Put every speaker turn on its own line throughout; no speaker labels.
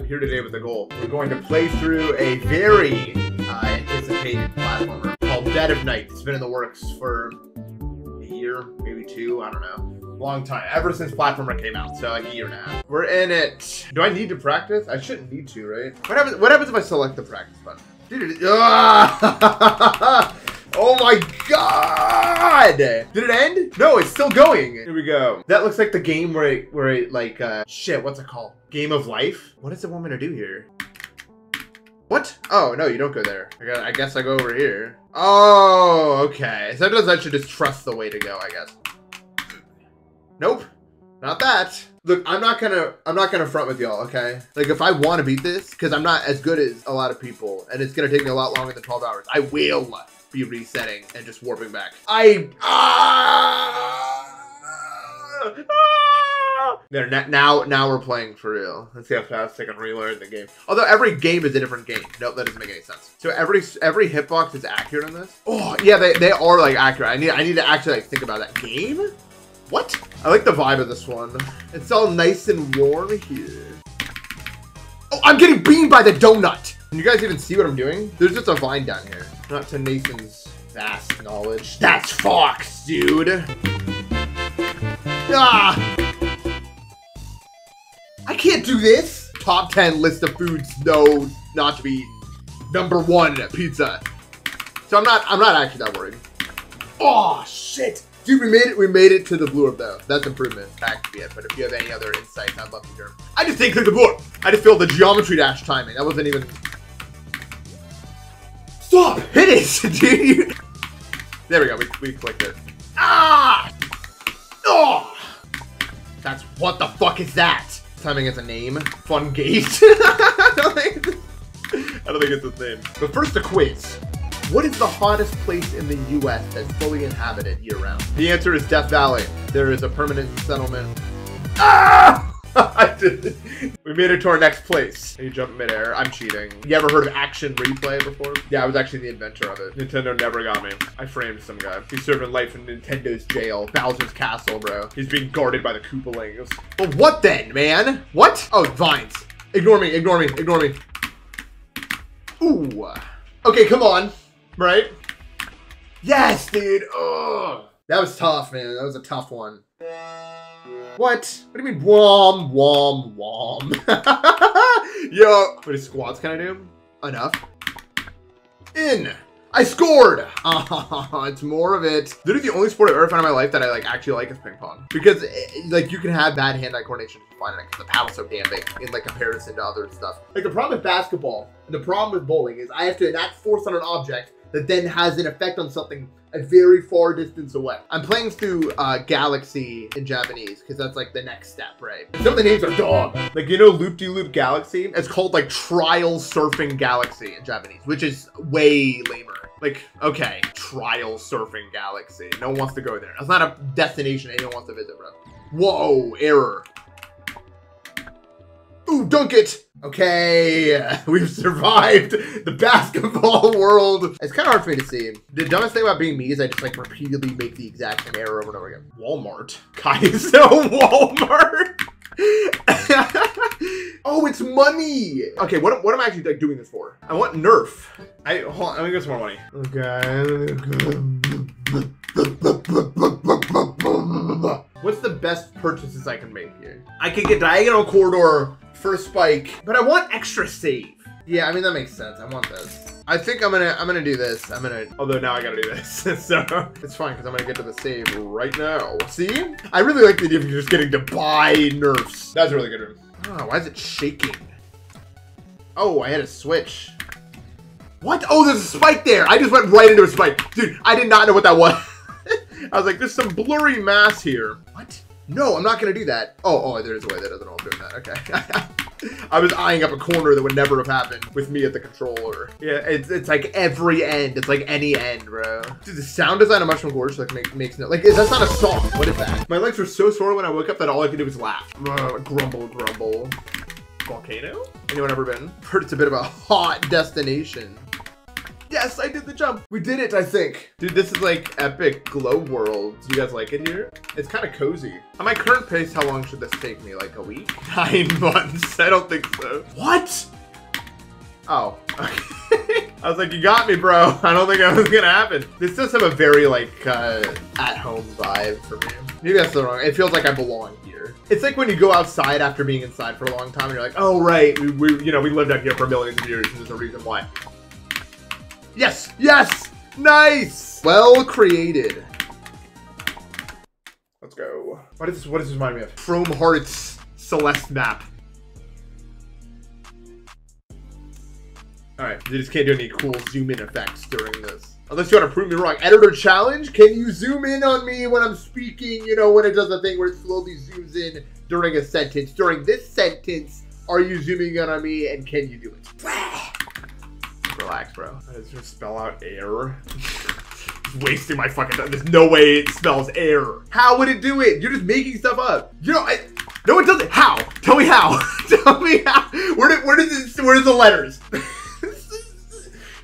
here today with a goal. We're going to play through a very anticipated platformer called Dead of Night. It's been in the works for a year, maybe two, I don't know. Long time, ever since platformer came out, so like a year and a half. We're in it. Do I need to practice? I shouldn't need to, right? What happens if I select the practice button? Dude, oh my god! Did it end? No, it's still going. Here we go. That looks like the game where it like, shit, what's it called? Game of Life? What does it want me to do here? What? Oh, no, you don't go there. I guess I go over here. Oh, okay. Sometimes I should just trust the way to go, I guess. Nope. Not that. Look, I'm not gonna front with y'all, okay? Like, if I want to beat this, because I'm not as good as a lot of people, and it's gonna take me a lot longer than 12 hours, I will be resetting and just warping back. There, now we're playing for real. Let's see how fast I can relearn the game. Although every game is a different game. Nope, that doesn't make any sense. So every hitbox is accurate in this? Oh, yeah, they are like accurate. I need to actually like think about that game. What? I like the vibe of this one. It's all nice and warm here. Oh, I'm getting beamed by the donut. Can you guys even see what I'm doing? There's just a vine down here. Not to Nathan's vast knowledge. That's Fox, dude. Ah! I can't do this. Top 10 list of foods no not to be eaten. Number 1, pizza. So I'm not actually that worried. Oh shit. Dude, we made it to the blue orb though. That's improvement. Back to it. But if you have any other insights, I'd love to hear them. I just didn't click the blue orb. I just failed the geometry dash timing. That wasn't even. Stop! Hit it, dude. There we go. We clicked it. Ah! Oh! That's what the fuck is that? Timing is a name. Fun gate. I don't think it's a name. But first, the quiz. What is the hottest place in the U.S. that's fully inhabited year-round? The answer is Death Valley. There is a permanent settlement. Ah! I did it. We made it to our next place. You jump midair. I'm cheating. You ever heard of Action Replay before? Yeah, I was actually the inventor of it. Nintendo never got me. I framed some guy. He's serving life in Nintendo's jail. Bowser's castle, bro. He's being guarded by the Koopalings. Well, what then, man? What? Oh, vines. Ignore me, ignore me, ignore me. Ooh. Okay, come on. Right? Yes, dude. Ugh. That was tough, man. That was a tough one. What? What do you mean, wom, wom, wom? Yo. What many squats can I do? Enough. In. I scored. It's more of it. Literally the only sport I've ever found in my life that I like actually like is ping pong. Because like you can have bad hand-eye coordination fine because the paddle's so damn big in like comparison to other stuff. Like the problem with basketball and the problem with bowling is I have to enact force on an object that then has an effect on something a very far distance away. I'm playing through Galaxy in Japanese because that's like the next step, right? And some of the names are dog. Like, you know, Loop-de-Loop Galaxy? It's called like Trial Surfing Galaxy in Japanese, which is way lamer. Like, okay, Trial Surfing Galaxy. No one wants to go there. That's not a destination anyone wants to visit, bro. Whoa, error. Ooh, dunk it. Okay, we've survived the basketball world. It's kind of hard for me to see. The dumbest thing about being me is I just like repeatedly make the exact same error over and over again. Walmart. Kaizo Walmart. Oh, it's money. Okay, what am I actually like doing this for? I want Nerf. Hold on, let me get some more money. Okay. What's the best purchases I can make here? I could get Diagonal Corridor for a spike, but I want extra save. Yeah, I mean, that makes sense. I want this. I think I'm gonna do this. Although now I gotta do this. So it's fine because I'm gonna get to the save right now. See? I really like the idea of you just getting to buy nerfs. That's a really good one. Oh, why is it shaking? Oh, I had a switch. What? Oh, there's a spike there. I just went right into a spike. Dude, I did not know what that was. I was like, there's some blurry mass here. What? No, I'm not gonna do that. Oh, there's a way that doesn't know I'm doing that. Okay. I was eyeing up a corner that would never have happened with me at the controller. Yeah, it's like every end. It's like any end, bro. Dude, the sound design of Mushroom Gorge like makes no, like, that's not a song. What is that? My legs were so sore when I woke up that all I could do was laugh. Grumble, grumble. Volcano? Anyone ever been? Heard it's a bit of a hot destination. Yes, I did the jump. We did it, I think. Dude, this is like epic glow world. Do you guys like it here? It's kind of cozy. At my current pace, how long should this take me? Like a week? 9 months. I don't think so. What? Oh, okay. I was like, you got me, bro. I don't think that was gonna happen. This does have a very like at-home vibe for me. Maybe that's the wrong. It feels like I belong here. It's like when you go outside after being inside for a long time, and you're like, oh right, we lived out here for millions of years, and there's a reason why. Yes, yes, nice, well created. Let's go. What does this remind me of? Chrome Hearts Celeste map. All right, you just can't do any cool zoom in effects during this. Unless you want to prove me wrong. Editor challenge, can you zoom in on me when I'm speaking? You know, when it does the thing where it slowly zooms in during a sentence. During this sentence, are you zooming in on me and can you do it? Relax, bro. Does it spell out air? Wasting my fucking time. There's no way it spells air. How would it do it? You're just making stuff up. You know, no, it doesn't. How? Tell me how. Tell me how. Where does the letters?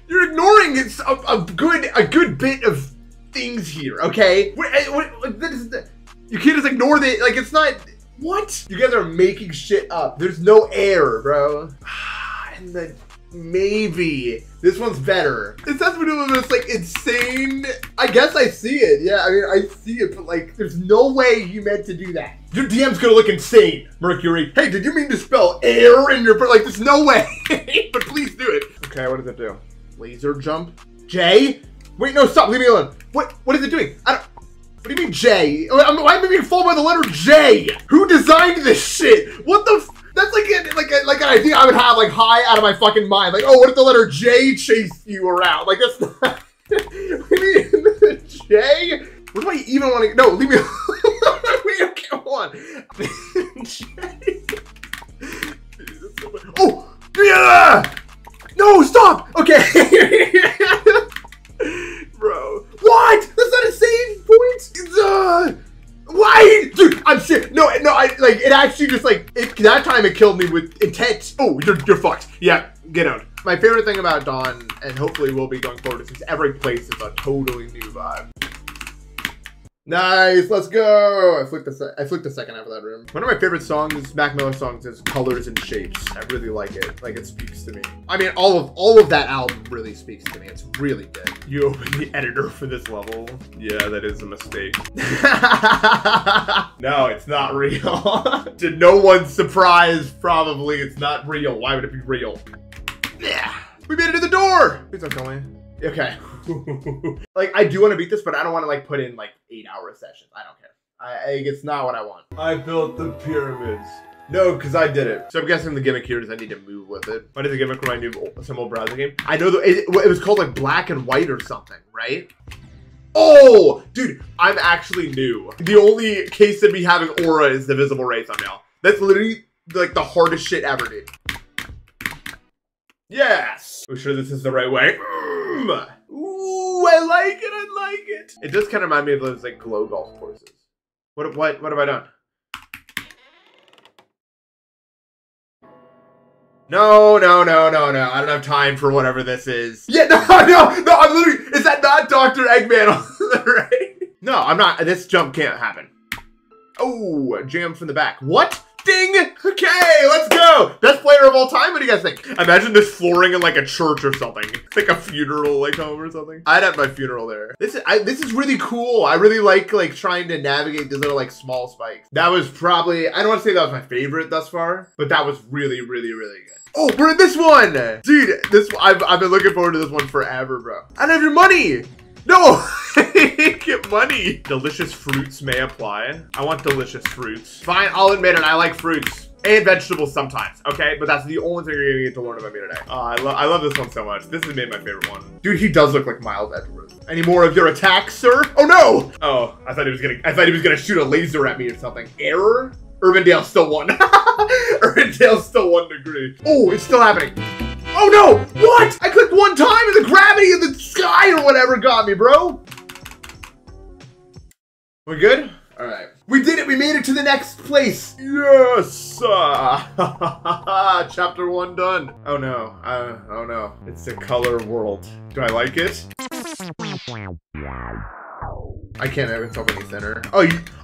You're ignoring a good bit of things here, okay? You can't just ignore the, like, it's not, what? You guys are making shit up. There's no air, bro. And then maybe this one's better. It sounds this like insane. I guess I see it. Yeah, I mean, I see it, but like, there's no way you meant to do that. Your DM's gonna look insane, Mercury. Hey, did you mean to spell air in your, like, there's no way. But please do it. Okay, what does it do? Laser jump? J? Wait, no, stop, leave me alone. What is it doing? I don't, what do you mean J? Why am I being fooled by the letter J? Who designed this shit? What the that's like an idea I would have like high out of my fucking mind. Like, oh, what if the letter J chased you around? Like, that's not, what do you mean, J? Where do I even want to, no, leave me alone. Wait, okay, hold on. J. Oh, yeah! No, stop! Okay. Bro. What? That's not a save point? Why? Dude, I'm serious. No, it actually just like, that time it killed me with intent. Oh, you're fucked. Yeah, get out. My favorite thing about Dawn, and hopefully will be going forward, is every place is a totally new vibe. Nice, let's go. I flicked the second half of that room. One of my favorite songs, Mac Miller songs, is Colors and Shapes. I really like it. Like, it speaks to me. I mean, all of that album really speaks to me. It's really good. You open the editor for this level. Yeah, that is a mistake. No, it's not real. To no one's surprise, probably it's not real. Why would it be real? Yeah. We made it to the door. Please don't tell me. Okay. Like, I do want to beat this, but I don't want to like put in like 8-hour sessions. I don't care. It's not what I want. I built the pyramids. No, because I did it. So I'm guessing the gimmick here is I need to move with it. What is the gimmick for my new simple browser game? I know it was called like Black and White or something, right? Oh, dude, I'm actually new. The only case of me having aura is the visible ray thumbnail. That's literally like the hardest shit ever, dude. Yes. We're sure this is the right way. Ooh, I like it. I like it. It does kind of remind me of those like glow golf courses. What have I done? No. I don't have time for whatever this is. Yeah, no. I'm literally. Is that not Dr. Eggman on the right? No, I'm not. This jump can't happen. Oh, jam from the back. What? Ding! Okay, let's go! Best player of all time? What do you guys think? Imagine this flooring in like a church or something. It's like a funeral like home or something. I'd have my funeral there. This is really cool. I really like trying to navigate these little like small spikes. That was probably, I don't want to say that was my favorite thus far, but that was really, really, really good. Oh, we're in this one! Dude, I've been looking forward to this one forever, bro. I don't have your money! No! Get money! Delicious fruits may apply. I want delicious fruits. Fine, I'll admit it, I like fruits. And vegetables sometimes, okay? But that's the only thing you're gonna get to learn about me today. I love this one so much. This has made my favorite one. Dude, he does look like Miles Edgeworth. Any more of your attacks, sir? Oh no! Oh, I thought he was gonna shoot a laser at me or something. Error? Urbandale still won. Urbandale still 1 degree. Oh, it's still happening. Oh no! What? I clicked one time and the gravity of the sky or whatever got me, bro. We good? All right. We did it! We made it to the next place! Yes! Chapter 1 done. Oh no. Oh no. It's a color world. Do I like it? I can't ever tell any thinner.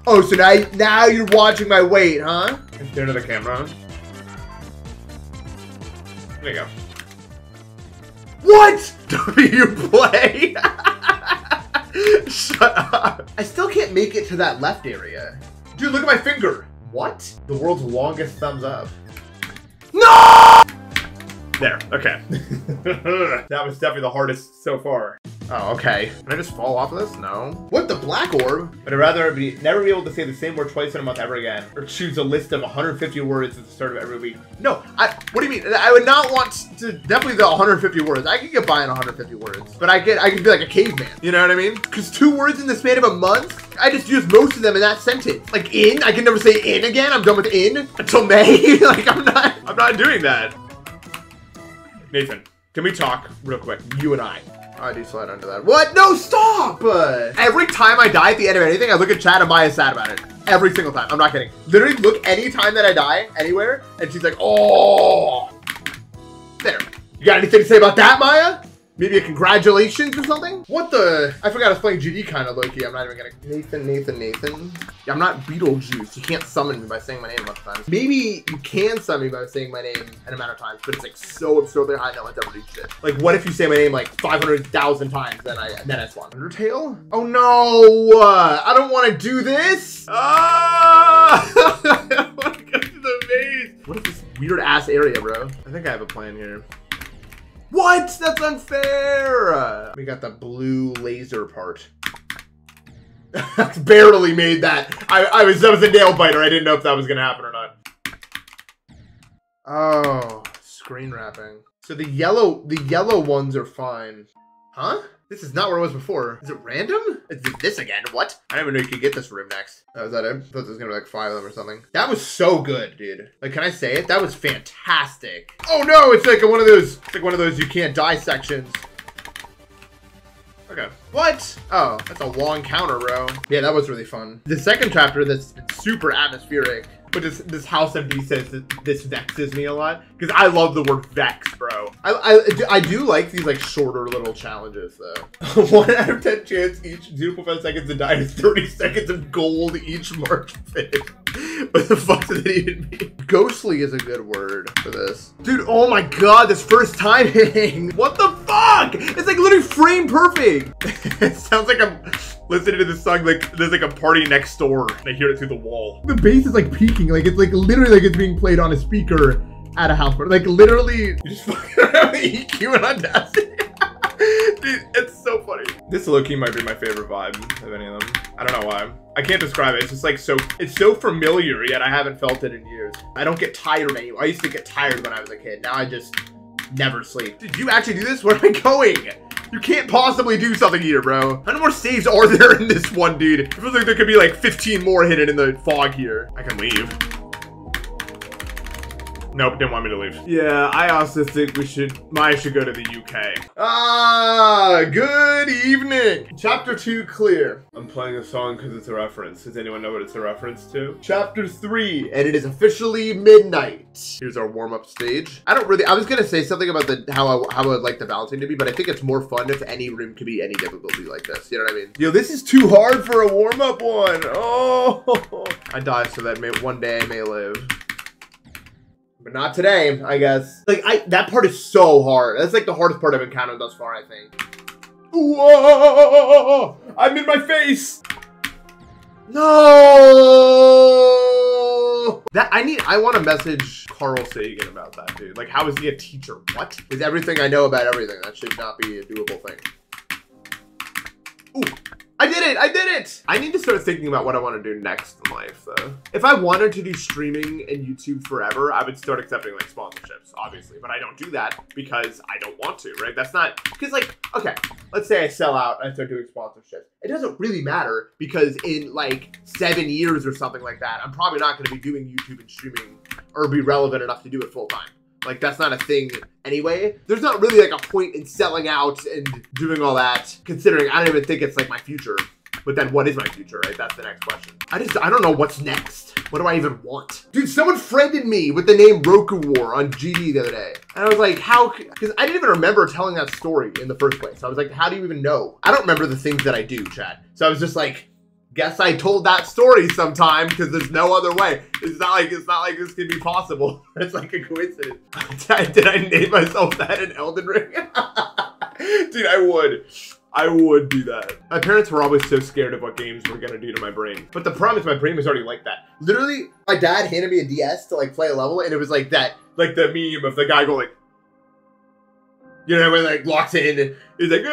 Oh, so now you're watching my weight, huh? And stare to the camera. There you go. What? You play? Shut up. I still can't make it to that left area. Dude, look at my finger. What? The world's longest thumbs up. No! There, okay. That was definitely the hardest so far. Oh, okay. Can I just fall off of this? No. What, the black orb? But I'd rather never be able to say the same word twice in a month ever again. Or choose a list of 150 words at the start of every week. No, what do you mean? I would not want to, definitely the 150 words. I could get by on 150 words. But I could be like a caveman. You know what I mean? Because 2 words in the span of a month, I just use most of them in that sentence. Like in, I can never say in again. I'm done with in until May. Like I'm not doing that. Nathan, can we talk real quick? You and I. I do slide under that. What? No, stop! Every time I die at the end of anything, I look at chat and Maya's sad about it. Every single time. I'm not kidding. Literally, look any time that I die, anywhere, and she's like, oh. There. You got anything to say about that, Maya? Maybe a congratulations or something? What the? I forgot I was playing GD kind of low-key. I'm not even gonna. Nathan. Yeah, I'm not Beetlejuice. You can't summon me by saying my name a bunch of times. Maybe you can summon me by saying my name an amount of times, but it's like so absurdly high no one's ever reached it. Like, what if you say my name like 500,000 times, then I spawn? Undertale? Oh no! I don't want to do this! Ah! I want to go to the maze! What is this weird ass area, bro? I think I have a plan here. What? That's unfair! We got the blue laser part. I barely made that. That was a nail biter. I didn't know if that was gonna happen or not. Oh, screen wrapping. So the yellow ones are fine. Huh? This is not where it was before. Is it random? It's this again. What? I didn't even know you could get this room next. Oh, is that it? I thought there was gonna be like 5 of them or something. That was so good, dude. Like, can I say it? That was fantastic. Oh no, it's like one of those. It's like one of those you can't die sections. Okay. What? Oh, that's a long counter, bro. Yeah, that was really fun. The second chapter that's super atmospheric. But this House MD says that this vexes me a lot because I love the word vex, bro. I do like these like shorter little challenges though. 1 out of 10 chance each 0.5 seconds to die is 30 seconds of gold each March 5th. What the fuck does that even mean? Ghostly is a good word for this. Dude, oh my god, this first time hitting. What the fuck? It's like literally frame perfect. It sounds like I'm listening to this song like there's like a party next door and I hear it through the wall. The bass is like peaking, like it's like literally like it's being played on a speaker at a house party. Like literally you just fucking around with EQ and Audacity. Dude, it's so funny. This low-key might be my favorite vibe of any of them. I don't know why. I can't describe it. It's just like it's so familiar, yet I haven't felt it in years. I don't get tired anymore. I used to get tired when I was a kid. Now I just never sleep. Did you actually do this? Where am I going? You can't possibly do something here, bro. How many more saves are there in this one, dude? It feels like there could be like 15 more hidden in the fog here. I can leave. Nope, didn't want me to leave. Yeah, I also think Maya should go to the UK. Ah, good evening. Chapter 2 clear. I'm playing a song because it's a reference. Does anyone know what it's a reference to? Chapter 3, and it is officially midnight. Here's our warm-up stage. I was gonna say something about how I would like the balancing to be, but I think it's more fun if any room could be any difficulty like this. You know what I mean? Yo, this is too hard for a warm-up one. Oh, I die so that one day I may live. But not today, I guess. Like, that part is so hard. That's like the hardest part I've encountered thus far, I think. Whoa! I'm in my face! No! I want to message Carl Sagan about that, dude. Like, how is he a teacher? What? Is everything I know about everything? That should not be a doable thing. Ooh. I did it! I did it! I need to start thinking about what I want to do next in life, though. If I wanted to do streaming and YouTube forever, I would start accepting, like, sponsorships, obviously. But I don't do that because I don't want to, right? That's not... Because, like, okay, let's say I sell out and I start doing sponsorships. It doesn't really matter because in, like, 7 years or something like that, I'm probably not going to be doing YouTube and streaming or be relevant enough to do it full-time. Like, that's not a thing anyway. There's not really, like, a point in selling out and doing all that, considering I don't even think it's, like, my future. But then what is my future, right? That's the next question. I don't know what's next. What do I even want? Dude, someone friended me with the name Roku War on GD the other day. And I was like, how? Because I didn't even remember telling that story in the first place. I was like, how do you even know? I don't remember the things that I do, Chad. So I was just like, guess I told that story sometime because there's no other way. It's not like this could be possible. It's like a coincidence. Did I name myself that in Elden Ring? Dude, I would do that. My parents were always so scared of what games were gonna do to my brain. But the problem is my brain was already like that. Literally, my dad handed me a DS to like play a level and it was like that, like the meme of the guy going like, you know, when like locks in and he's like,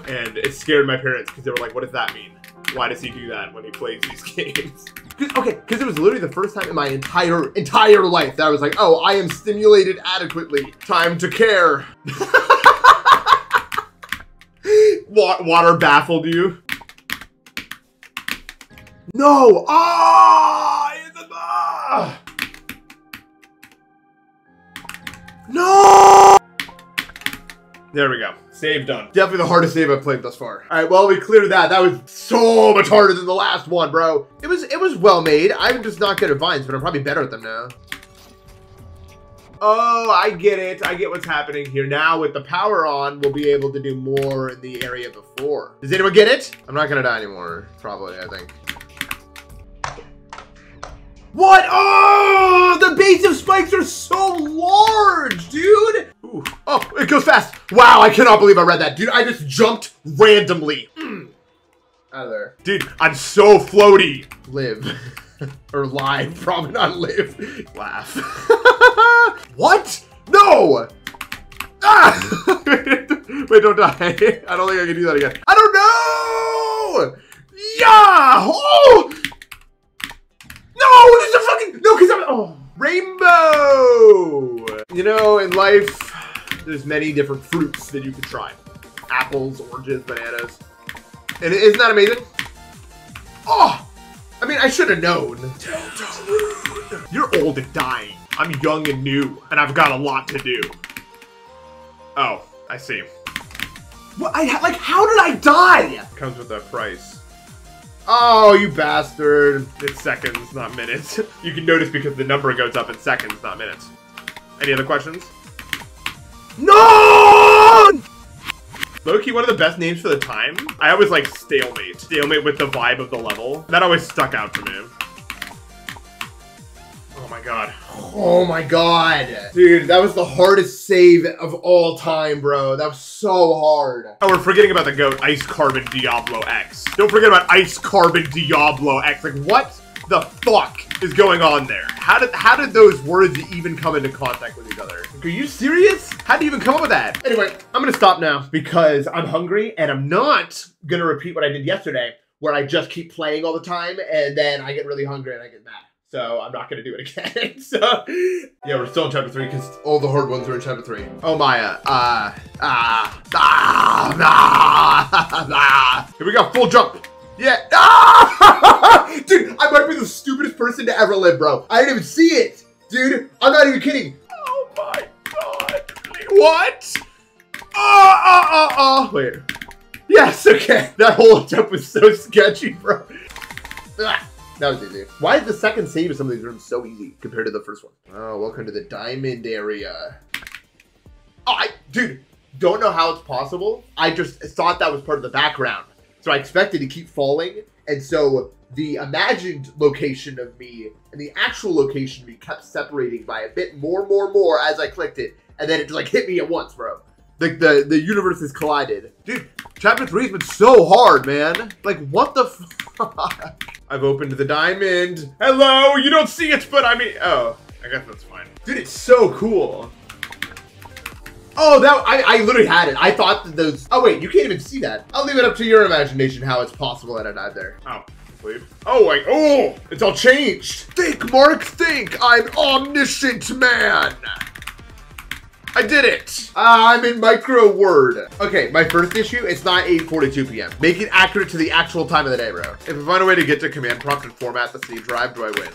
and it scared my parents because they were like, what does that mean? Why does he do that when he plays these games? Because it was literally the first time in my entire life that I was like, oh, I am stimulated adequately. Time to care. Water baffled you? No! No! There we go. Save done. Definitely the hardest save I've played thus far. All right, well, we cleared that. That was so much harder than the last one, bro. It was well made. I'm just not good at vines, but I'm probably better at them now. Oh, I get it. I get what's happening here. Now with the power on, we'll be able to do more in the area before. Does anyone get it? I'm not gonna die anymore, probably, I think. What? Oh, the base of spikes are so large, dude. Ooh. Oh, it goes fast. Wow, I cannot believe I read that. Dude, I just jumped randomly. Out of there. Dude, I'm so floaty. Live. Or live, probably not live. Laugh. What? No! Ah! Wait, don't die. I don't think I can do that again. I don't know! Yeah! Oh! No, there's a fucking, no, because I'm, oh, rainbow. You know, in life, there's many different fruits that you can try. Apples, oranges, bananas. And isn't that amazing? Oh, I mean, I should have known. You're old and dying. I'm young and new, and I've got a lot to do. Oh, I see. What, like, how did I die? Comes with a price. Oh, you bastard. It's seconds, not minutes. You can notice because the number goes up in seconds, not minutes. Any other questions? No! Low-key, one of the best names for the time. I always like Stalemate. Stalemate with the vibe of the level. That always stuck out to me. Oh my god. Oh my god. Dude, that was the hardest save of all time, bro. That was so hard. Oh, we're forgetting about the GOAT, Ice Carbon Diablo X. Don't forget about Ice Carbon Diablo X. Like, what the fuck is going on there? How did those words even come into contact with each other? Like, are you serious? How do you even come up with that? Anyway, I'm gonna stop now because I'm hungry and I'm not gonna repeat what I did yesterday where I just keep playing all the time and then I get really hungry and I get mad. So I'm not gonna do it again. So yeah, we're still in chapter 3 because all the hard ones are in chapter 3. Oh Maya, here we go, full jump. Yeah, dude, I might be the stupidest person to ever live, bro. I didn't even see it, dude. I'm not even kidding. Oh my god, what? Wait. Yes, okay. That whole jump was so sketchy, bro. That was easy. Why is the second save of some of these rooms so easy compared to the first one? Oh, welcome to the diamond area. Oh, dude, don't know how it's possible. I just thought that was part of the background. So I expected to keep falling. And so the imagined location of me and the actual location of me kept separating by a bit more as I clicked it. And then it just like hit me at once, bro. Like the universes collided. Dude, chapter 3 has been so hard, man. Like, what the fuck? I've opened the diamond. Hello, you don't see it, but I mean, oh, I guess that's fine. Dude, it's so cool. Oh, that, I literally had it. I thought that those, oh wait, you can't even see that. I'll leave it up to your imagination how it's possible that I died there. Oh, leave. Oh, wait, oh, it's all changed. Think, Mark, think. I'm omniscient man. I did it! I'm in micro word. Okay, my first issue, it's not 8:42 p.m. Make it accurate to the actual time of the day, bro. If I find a way to get to command prompt and format the C drive, do I win?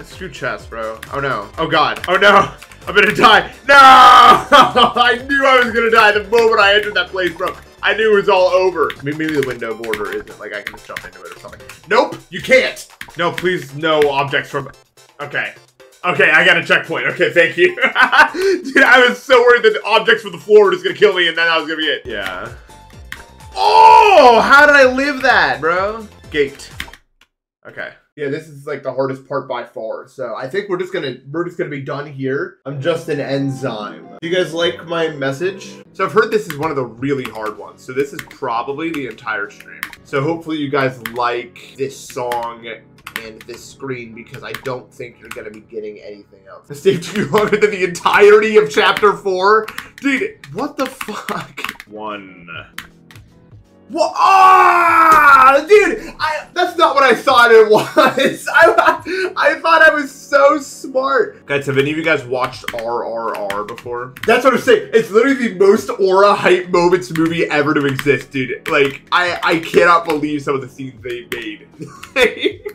Screw chess, bro. Oh no. Oh god. Oh no! I'm gonna die. No! I knew I was gonna die the moment I entered that place, bro. I knew it was all over. Maybe the window border isn't like I can just jump into it or something. Nope, you can't. No, please, no objects from. Okay. Okay, I got a checkpoint. Okay, thank you. Dude, I was so worried that the objects from the floor were just gonna kill me and then that was gonna be it. Yeah. Oh, how did I live that, bro? Gate. Okay. Yeah, this is like the hardest part by far. So I think we're just gonna be done here. I'm just an enzyme. Do you guys like my message? So I've heard this is one of the really hard ones. So this is probably the entire stream. So hopefully you guys like this song and this screen because I don't think you're gonna be getting anything else. This takes you longer than the entirety of chapter 4. Dude, what the fuck? 1. What? Ah, dude, that's not what I thought it was. I thought I was so smart. Guys, have any of you guys watched RRR before? That's what I'm saying. It's literally the most aura hype moments movie ever to exist, dude. Like, I cannot believe some of the scenes they made.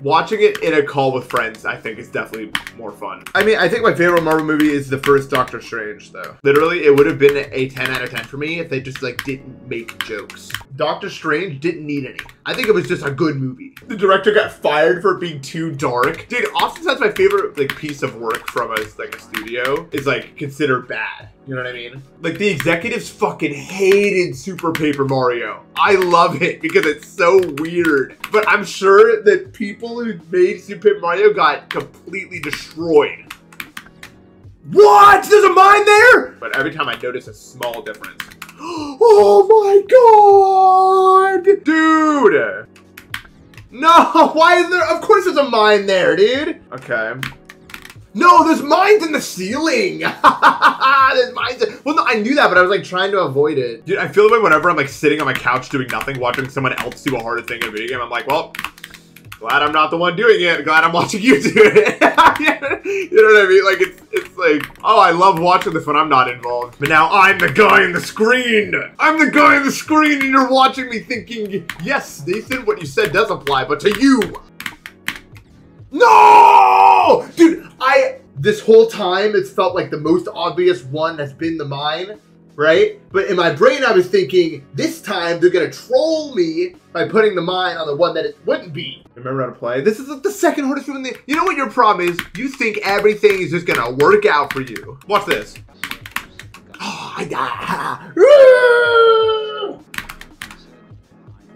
Watching it in a call with friends, I think, is definitely more fun. I mean, I think my favorite Marvel movie is the first Doctor Strange, though. Literally, it would have been a 10 out of 10 for me if they just, like, didn't make jokes. Doctor Strange didn't need any. I think it was just a good movie. The director got fired for being too dark. Dude, oftentimes my favorite like piece of work from a studio is like considered bad. You know what I mean? Like the executives fucking hated Super Paper Mario. I love it because it's so weird. But I'm sure that people who made Super Paper Mario got completely destroyed. What? There's a mine there? But every time I notice a small difference. Oh my god! Dude! No, why is there? Of course there's a mine there, dude. Okay. No, there's mines in the ceiling. There's mines. Well, no, I knew that, but I was like trying to avoid it. Dude, I feel like whenever I'm like sitting on my couch doing nothing, watching someone else do a harder thing in a video game, I'm like, well, glad I'm not the one doing it. Glad I'm watching you do it. You know what I mean? Like, it's like, oh, I love watching this when I'm not involved. But now I'm the guy in the screen. I'm the guy in the screen and you're watching me thinking, yes, Nathan, what you said does apply, but to you. No! Dude, this whole time, it's felt like the most obvious one has been the mine, right? But in my brain, I was thinking, this time they're gonna troll me by putting the mine on the one that it wouldn't be. Remember how to play? This is the second hardest one in the... You know what your problem is? You think everything is just gonna work out for you. Watch this.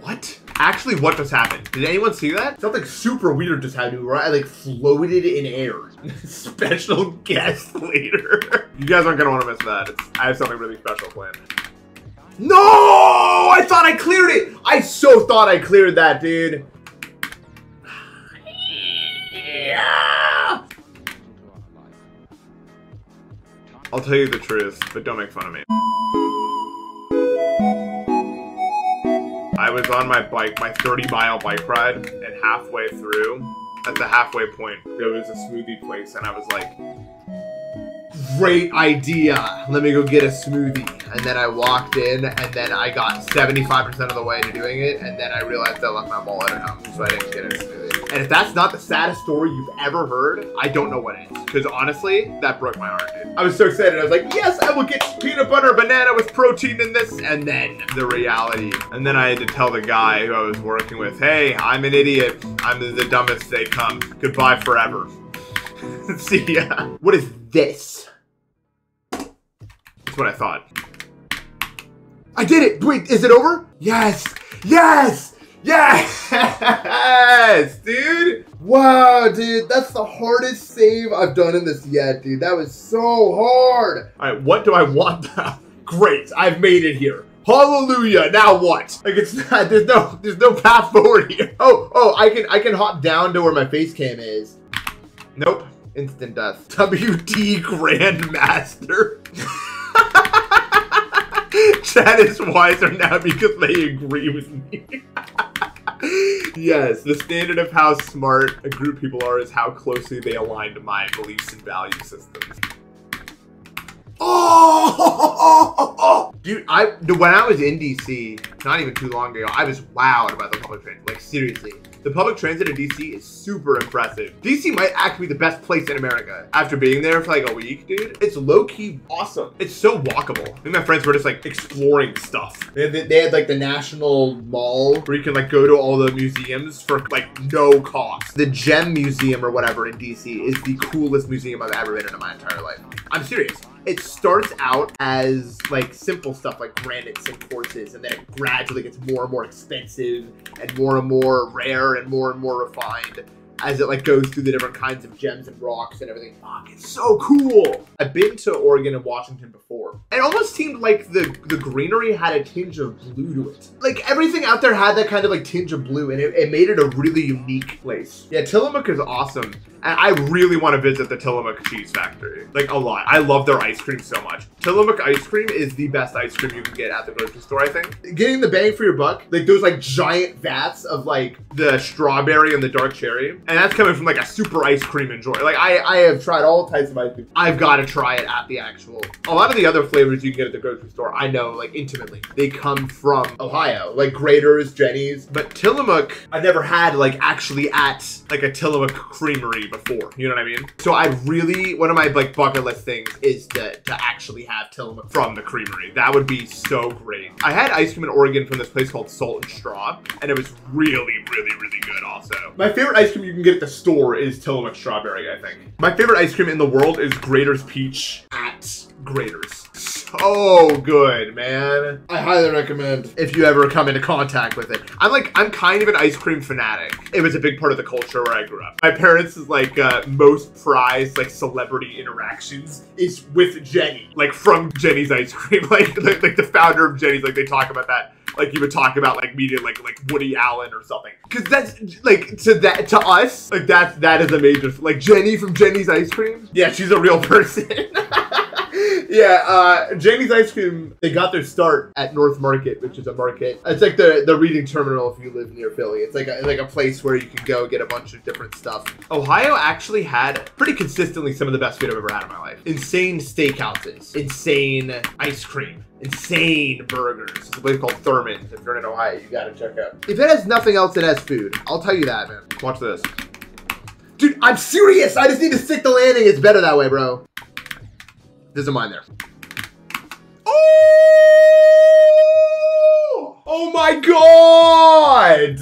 What? Actually, what just happened? Did anyone see that? Something super weird just happened where I like floated in air. Special guest later. You guys aren't gonna want to miss that. I have something really special planned. No! I thought I cleared it! I so thought I cleared that, dude. Yeah! I'll tell you the truth, but don't make fun of me. I was on my bike, my 30-mile bike ride, and halfway through, at the halfway point, there was a smoothie place, and I was like, great idea. Let me go get a smoothie. And then I walked in, and then I got 75% of the way to doing it, and then I realized I left my wallet at home, so I didn't get a smoothie. And if that's not the saddest story you've ever heard, I don't know what is. Because honestly, that broke my heart, dude. I was so excited. I was like, yes, I will get peanut butter, banana with protein in this. And then the reality. And then I had to tell the guy who I was working with, hey, I'm an idiot. I'm the dumbest they come. Goodbye forever. See ya. What is this? That's what I thought. I did it! Wait, is it over? Yes! Yes! Yes! Dude! Wow, dude, that's the hardest save I've done in this yet, dude. That was so hard. Alright, what do I want now? Great, I've made it here. Hallelujah, now what? Like it's not, there's no path forward here. Oh, I can hop down to where my face cam is. Nope. Instant death. WD Grandmaster. Chat is wiser now because they agree with me. Yes, the standard of how smart a group of people are is how closely they align to my beliefs and value systems. Oh! Dude, when I was in DC, not even too long ago, I was wowed by the public transit. Like, seriously. The public transit in DC is super impressive. DC might actually be the best place in America. After being there for like a week, dude, it's low-key awesome. It's so walkable. Me and my friends were just like exploring stuff. They had like the National Mall where you can like go to all the museums for like no cost. The Gem Museum or whatever in DC is the coolest museum I've ever been in my entire life. I'm serious. It starts out as like simple stuff like granites and quartzes, and then it gradually gets more and more expensive and more rare and more refined as it like goes through the different kinds of gems and rocks and everything. Fuck, it's so cool. I've been to Oregon and Washington before. It almost seemed like the greenery had a tinge of blue to it. Like everything out there had that kind of like tinge of blue, and it made it a really unique place. Yeah, Tillamook is awesome. And I really want to visit the Tillamook cheese factory. Like a lot. I love their ice cream so much. Tillamook ice cream is the best ice cream you can get at the grocery store, I think. Getting the bang for your buck, like those like giant vats of like the strawberry and the dark cherry. And that's coming from like a super ice cream enjoyer. Like I have tried all types of ice cream. I've got to try it at the actual. A lot of the other flavors you can get at the grocery store, I know like intimately. They come from Ohio, like Grater's, Jenny's. But Tillamook, I've never had like actually at like a Tillamook creamery before, you know what I mean? So I really, one of my like bucket list things is to actually have Tillamook from the creamery. That would be so great. I had ice cream in Oregon from this place called Salt and Straw, and it was really good also. My favorite ice cream you can get at the store is Tillamook strawberry, I think. My favorite ice cream in the world is Grater's Peach at Grater's. So good, man. I highly recommend if you ever come into contact with it. I'm kind of an ice cream fanatic. It was a big part of the culture where I grew up. My parents' like most prized like celebrity interactions is with Jenny, like from Jenny's ice cream, like the founder of Jenny's. Like they talk about that. Like you would talk about like media like Woody Allen or something. Cause that's like to us, like that is a major, like Jenny from Jenny's ice cream. Yeah, she's a real person. Yeah, Jenny's ice cream, they got their start at North Market, which is a market. It's like the Reading Terminal if you live near Philly. It's like a place where you can go get a bunch of different stuff. Ohio actually had pretty consistently some of the best food I've ever had in my life. Insane steakhouses, insane ice cream, insane burgers. It's a place called Thurman's. If you're in Ohio, you gotta check out. If it has nothing else, it has food. I'll tell you that, man. Watch this. Dude, I'm serious. I just need to stick the landing. It's better that way, bro. There's a mine there. Oh! Oh my god!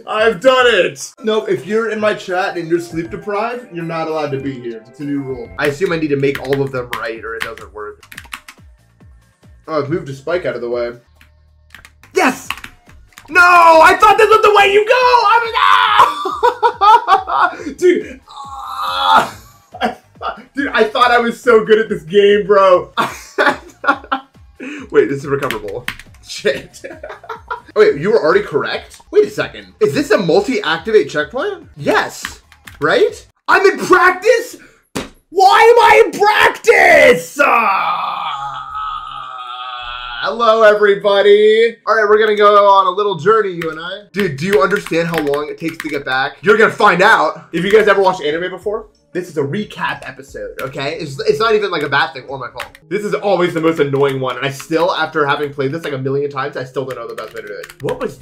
I've done it! No, if you're in my chat and you're sleep deprived, you're not allowed to be here. It's a new rule. I assume I need to make all of them right or it doesn't work. Oh, I've moved a spike out of the way. Yes! No! I thought this was the way you go! Dude! Dude, I thought I was so good at this game, bro. Wait, this is recoverable. Shit. Oh, wait, you were already correct? Wait a second. Is this a multi-activate checkpoint? Yes. Right? I'm in practice? Why am I in practice? Hello, everybody. All right, we're gonna go on a little journey, you and I. Dude, do you understand how long it takes to get back? You're gonna find out. If you guys ever watched anime before, this is a recap episode, okay? It's not even like a bad thing or my fault. This is always the most annoying one, and I still, after having played this like a million times, I still don't know the best way to do it.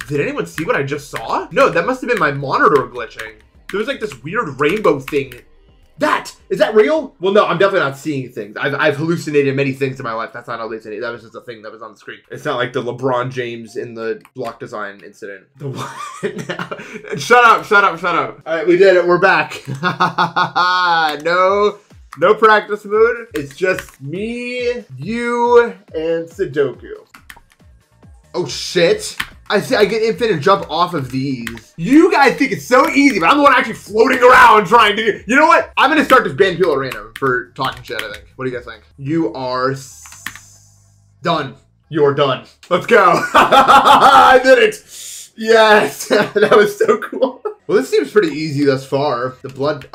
Did anyone see what I just saw? No, that must have been my monitor glitching. There was like this weird rainbow thing. Is that real? Well, no, I'm definitely not seeing things. I've hallucinated many things in my life. That's not hallucinating. That was just a thing that was on the screen. It's not like the LeBron James in the block design incident. The what? Shut up. All right, we did it. We're back. No practice mode. It's just me, you, and Sudoku. Oh, shit. I see, I get infinite jump off of these. You guys think it's so easy, but I'm the one actually floating around trying to, you know what? I'm gonna start this ban people at random for talking shit, I think. What do you guys think? You are done. You're done. Let's go. I did it. Yes, that was so cool. Well, this seems pretty easy thus far. The blood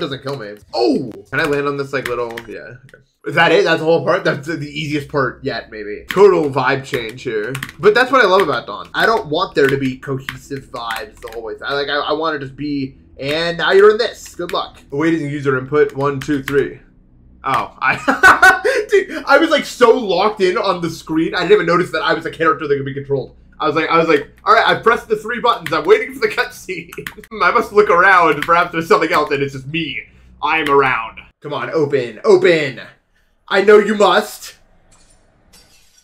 doesn't kill me. Oh, can I land on this like little, yeah. Okay. Is that it? That's the whole part? That's the easiest part yet, maybe. Total vibe change here. But that's what I love about Dawn. I don't want there to be cohesive vibes the whole way. I want to just be, and now you're in this. Good luck. Awaiting user input. 1, 2, 3. Oh, dude, I was like so locked in on the screen, I didn't even notice that I was a character that could be controlled. I was like, all right, I pressed the 3 buttons. I'm waiting for the cutscene. I must look around. Perhaps there's something else, and it's just me. I'm around. Come on, open, open. I know you must.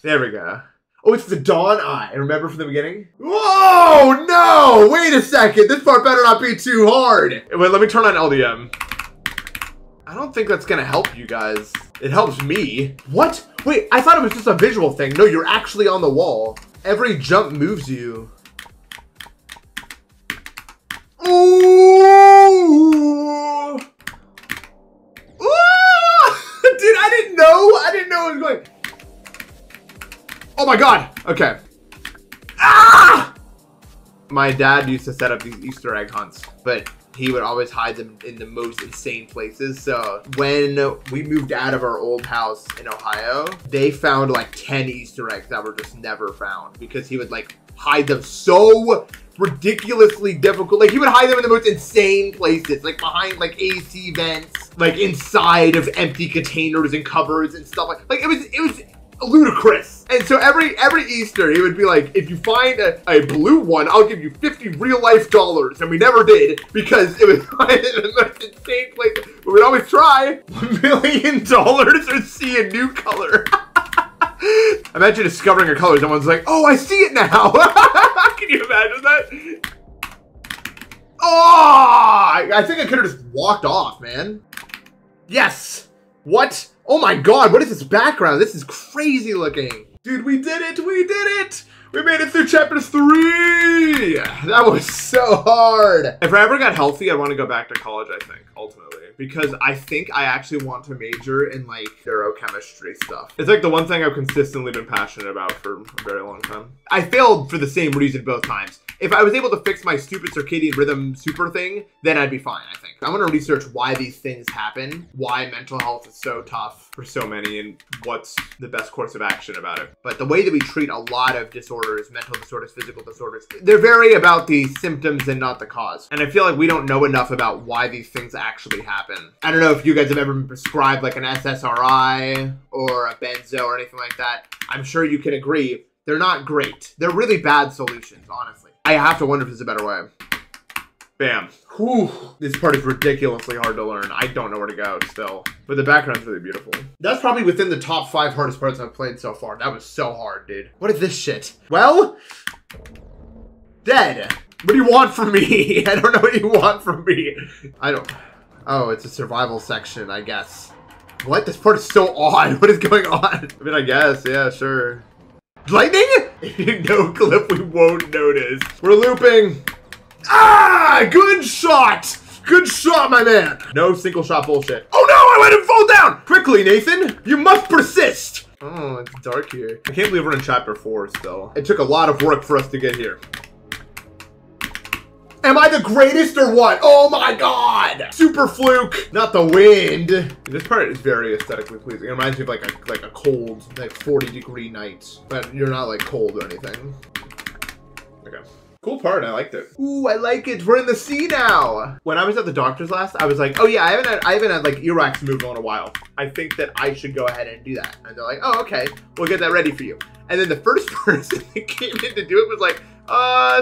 There we go. Oh, it's the Dawn Eye. Remember from the beginning? Whoa, no! Wait a second. This part better not be too hard. Wait, let me turn on LDM. I don't think that's gonna help you guys. It helps me. What? Wait, I thought it was just a visual thing. No, you're actually on the wall. Every jump moves you. Ooh! Ooh! Dude, I didn't know it was going. Oh my god. Okay. Ah! My dad used to set up these Easter egg hunts, but he would always hide them in the most insane places. So when we moved out of our old house in Ohio, they found like 10 Easter eggs that were just never found because he would like hide them so ridiculously difficult. Like he would hide them in the most insane places, like behind like AC vents, like inside of empty containers and cupboards and stuff like it was ludicrous. And so every Easter he would be like, if you find a blue one, I'll give you 50 real life dollars. And we never did because it was the most insane place. But we'd always try. $1 million or see a new color. Imagine discovering a color. Someone's like, oh, I see it now. Can you imagine that? Oh, I think I could have just walked off, man. Yes. What? Oh my god, what is this background? This is crazy looking. Dude, we did it! We did it! We made it through chapter 3! That was so hard. If I ever got healthy, I'd want to go back to college, I think, ultimately. Because I think I actually want to major in, like, neurochemistry stuff. It's, like, the one thing I've consistently been passionate about for a very long time. I failed for the same reason both times. If I was able to fix my stupid circadian rhythm super thing, then I'd be fine, I think. I want to research why these things happen, why mental health is so tough for so many, and what's the best course of action about it. But the way that we treat a lot of disorders, mental disorders, physical disorders, they're very about the symptoms and not the cause. And I feel like we don't know enough about why these things actually happen. I don't know if you guys have ever been prescribed like an SSRI or a benzo or anything like that. I'm sure you can agree, they're not great. They're really bad solutions, honestly. I have to wonder if there's a better way. Bam. Whew. This part is ridiculously hard to learn. I don't know where to go still. But the background's really beautiful. That's probably within the top 5 hardest parts I've played so far. That was so hard, dude. What is this shit? Well, dead. What do you want from me? I don't know what you want from me. I don't. Oh, it's a survival section, I guess. What? This part is so odd. What is going on? I mean, I guess. Yeah, sure. Lightning? If you no clip, we won't notice. We're looping. Ah! Good shot! Good shot, my man! No single shot bullshit. Oh no! I let him fall down! Quickly, Nathan! You must persist! Oh, it's dark here. I can't believe we're in chapter 4 still. It took a lot of work for us to get here. Am I the greatest or what? Oh my god! Super fluke! Not the wind. This part is very aesthetically pleasing. It reminds me of like a cold, like 40-degree night. But you're not like cold or anything. Okay. Cool part, I liked it. Ooh, I like it. We're in the sea now. When I was at the doctor's last, I was like, oh yeah, I haven't had like earwax removal in a while. I think that I should go ahead and do that. And they're like, oh, okay, we'll get that ready for you. And then the first person that came in to do it was like,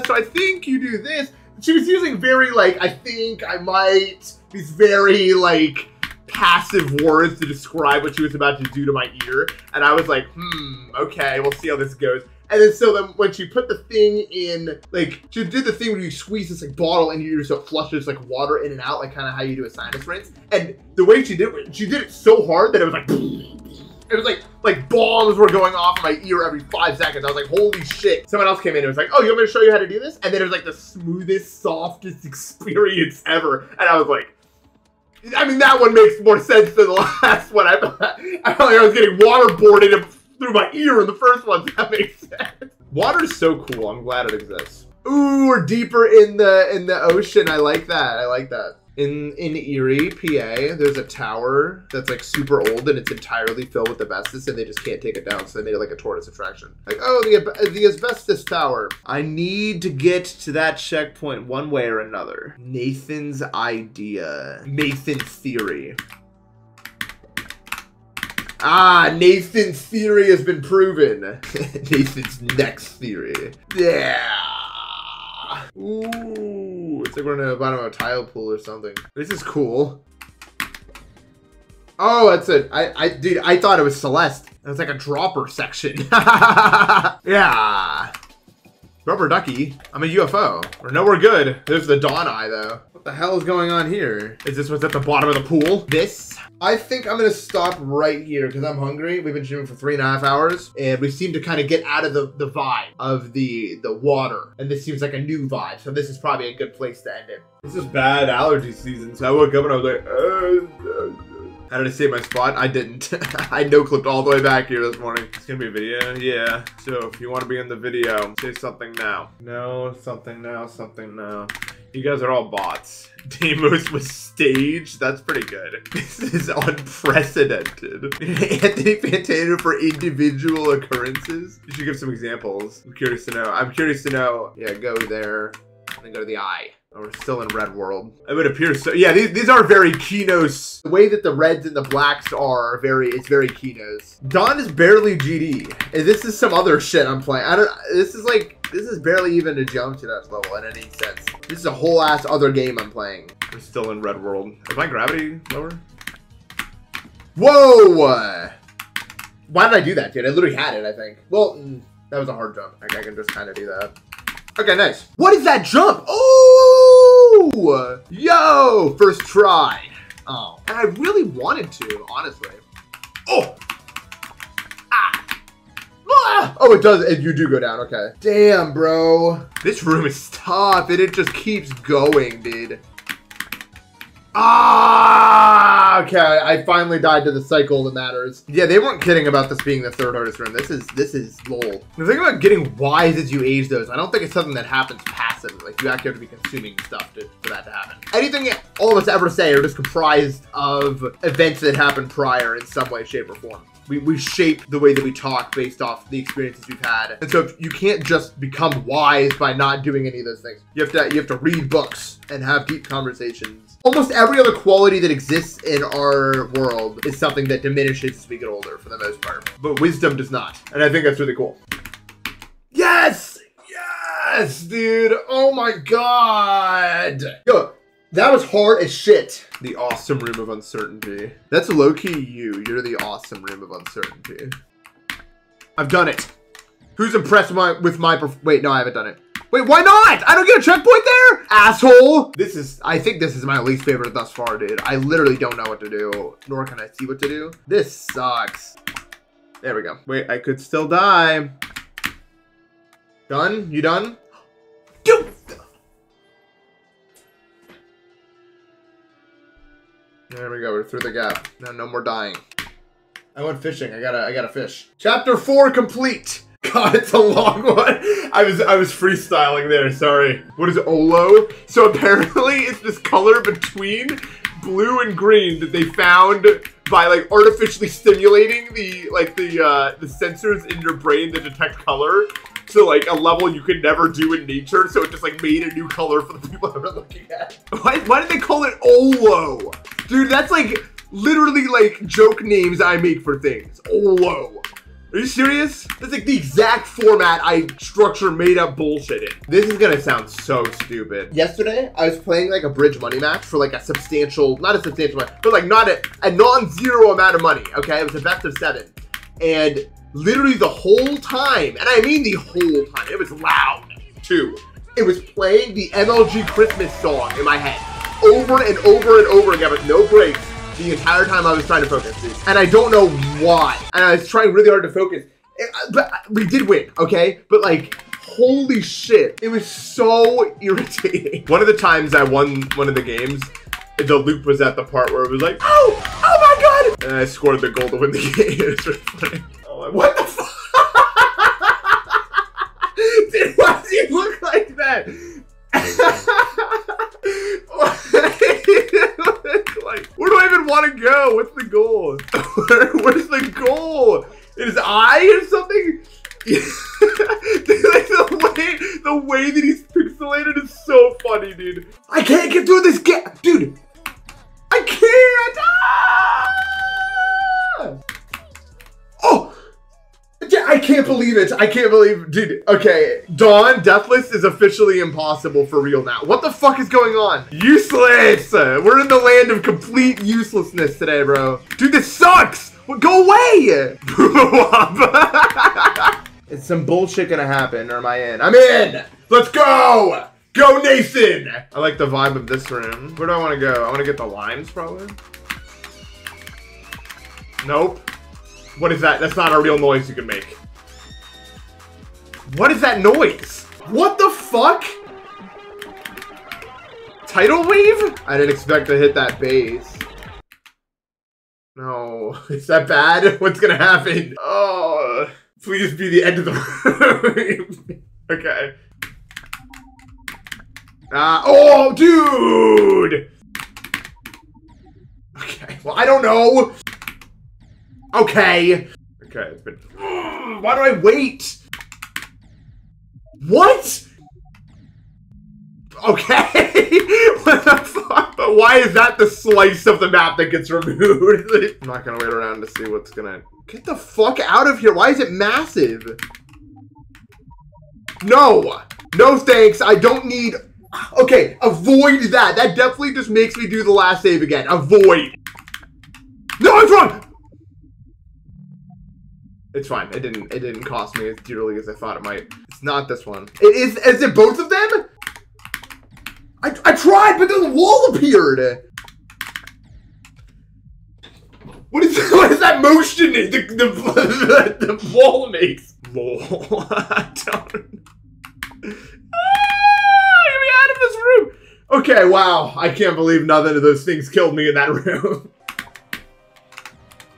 so I think you do this. She was using very like, I think, I might, these very like passive words to describe what she was about to do to my ear. And I was like, okay, we'll see how this goes. And then so then when she put the thing in, like, she did the thing where you squeeze this like bottle in your ear so it flushes like water in and out, like kind of how you do a sinus rinse. And the way she did it so hard that it was like, it was like bombs were going off in my ear every 5 seconds. I was like, holy shit. Someone else came in and was like, oh, you want me to show you how to do this? And then it was like the smoothest, softest experience ever. And I was like, I mean, that one makes more sense than the last one. I felt like I was getting waterboarded through my ear in the first one, so that makes sense. Water's so cool. I'm glad it exists. Ooh, we're deeper in the ocean. I like that. I like that. In Erie, PA, there's a tower that's like super old and it's entirely filled with asbestos and they just can't take it down, so they made it like a tourist attraction. Like, oh, the asbestos tower. I need to get to that checkpoint one way or another. Nathan's idea. Nathan's theory. Ah, Nathan's theory has been proven. Nathan's next theory. Yeah. Ooh, it's like we're in the bottom of a tile pool or something. This is cool. Oh, that's it. Dude, I thought it was Celeste. That's like a dropper section. Yeah. Rubber ducky. I'm a UFO. Or no, we're good. There's the dawn eye though. What the hell is going on here? Is this what's at the bottom of the pool? This? I think I'm gonna stop right here because I'm hungry. We've been streaming for 3.5 hours and we seem to kind of get out of the vibe of the water. And this seems like a new vibe. So this is probably a good place to end it. This is bad allergy season. So I woke up and I was like, how did I save my spot? I didn't. I no-clipped all the way back here this morning. It's gonna be a video, yeah. So if you want to be in the video, say something now. No, something now, something now. You guys are all bots. Deimos was staged. That's pretty good. This is unprecedented. Anthony Fantano for individual occurrences. You should give some examples. I'm curious to know. I'm curious to know. Yeah, go there and then go to the eye. Oh, we're still in red world. It would appear so. Yeah, these are very Kinos. The way that the reds and the blacks are it's very Kinos. Dawn is barely GD. And this is some other shit I'm playing. This is barely even a jump to that level in any sense. This is a whole ass other game I'm playing. We're still in red world. Is my gravity lower? Whoa! Why did I do that, dude? I literally had it, I think. Well, that was a hard jump. I can just kind of do that. Okay, nice. What is that jump? Oh! Yo! First try. Oh. And I really wanted to, honestly. Oh! Ah! Ah! Oh, it does. You do go down. Okay. Damn, bro. This room is tough, and it just keeps going, dude. Ah, okay, I finally died to the cycle that matters. Yeah, they weren't kidding about this being the third hardest room. This is lol. The thing about getting wise as you age those, I don't think it's something that happens passively. Like, you actually have to be consuming stuff for that to happen. Anything all of us ever say are just comprised of events that happened prior in some way, shape, or form. We shape the way that we talk based off the experiences we've had. And so you can't just become wise by not doing any of those things. You have to read books and have deep conversations. Almost every other quality that exists in our world is something that diminishes as we get older for the most part. But wisdom does not. And I think that's really cool. Yes! Yes, dude! Oh my god! Yo, that was hard as shit. The awesome room of uncertainty. That's low-key you. You're the awesome room of uncertainty. I've done it. Who's impressed with my wait, no, I haven't done it. Wait, why not? I don't get a checkpoint there? Asshole! I think this is my least favorite thus far, dude. I literally don't know what to do, nor can I see what to do. This sucks. There we go. Wait, I could still die. Done? You done? Dude! There we go, we're through the gap. No more dying. I went fishing, I gotta fish. Chapter 4 complete. God, it's a long one. I was freestyling there, sorry. What is Olo? So apparently it's this color between blue and green that they found by like artificially stimulating the sensors in your brain that detect color to like a level you could never do in nature. So it just like made a new color for the people that were looking at. Why did they call it Olo? Dude, that's like literally like joke names I make for things. Olo. Are you serious? That's like the exact format I structure made up bullshit in. This is gonna sound so stupid. Yesterday, I was playing like a bridge money match for like a substantial, not a substantial amount, but like not a non-zero amount of money, okay? It was a best of 7. And literally the whole time, and I mean the whole time, it was loud too. It was playing the MLG Christmas song in my head over and over and over again with no breaks. The entire time I was trying to focus, dude. And I don't know why. And I was trying really hard to focus. But we did win, okay? But like, holy shit. It was so irritating. One of the times I won one of the games, the loop was at the part where it was like, oh my god! And I scored the goal to win the game. It was really funny. Oh, what the fuck? Dude, why does he look like that? Like, where do I even want to go? What's the goal? Where's the goal? His eye or something? Like the way that he's pixelated is so funny, dude. I can't get through this gap, dude. I can't. Ah! I can't believe it. I can't believe, dude. Okay, Dawn Deathless is officially impossible for real now. What the fuck is going on? Useless. We're in the land of complete uselessness today, bro. Dude, this sucks. Well, go away. Is some bullshit gonna happen, or am I in? I'm in. Let's go. Go, Nathan. I like the vibe of this room. Where do I want to go? I want to get the limes, probably. Nope. What is that? That's not a real noise you can make. What is that noise? What the fuck? Tidal wave? I didn't expect to hit that base. No. Is that bad? What's gonna happen? Oh, please be the end of the room. Okay. Oh, dude! Okay, well, I don't know. Okay. Okay, it's been... Why do I wait? What? Okay. What the fuck? But why is that the slice of the map that gets removed? I'm not gonna wait around to see what's gonna... Get the fuck out of here. Why is it massive? No. No thanks. I don't need... Okay, avoid that. That definitely just makes me do the last save again. Avoid. No, it's wrong. It's fine. It didn't cost me as dearly as I thought it might. It's not this one. It is. Is it both of them? I tried, but then the wall appeared. What is that motion the wall makes? Lol. I don't. Get me out of this room. Okay, wow. I can't believe nothing of those things killed me in that room.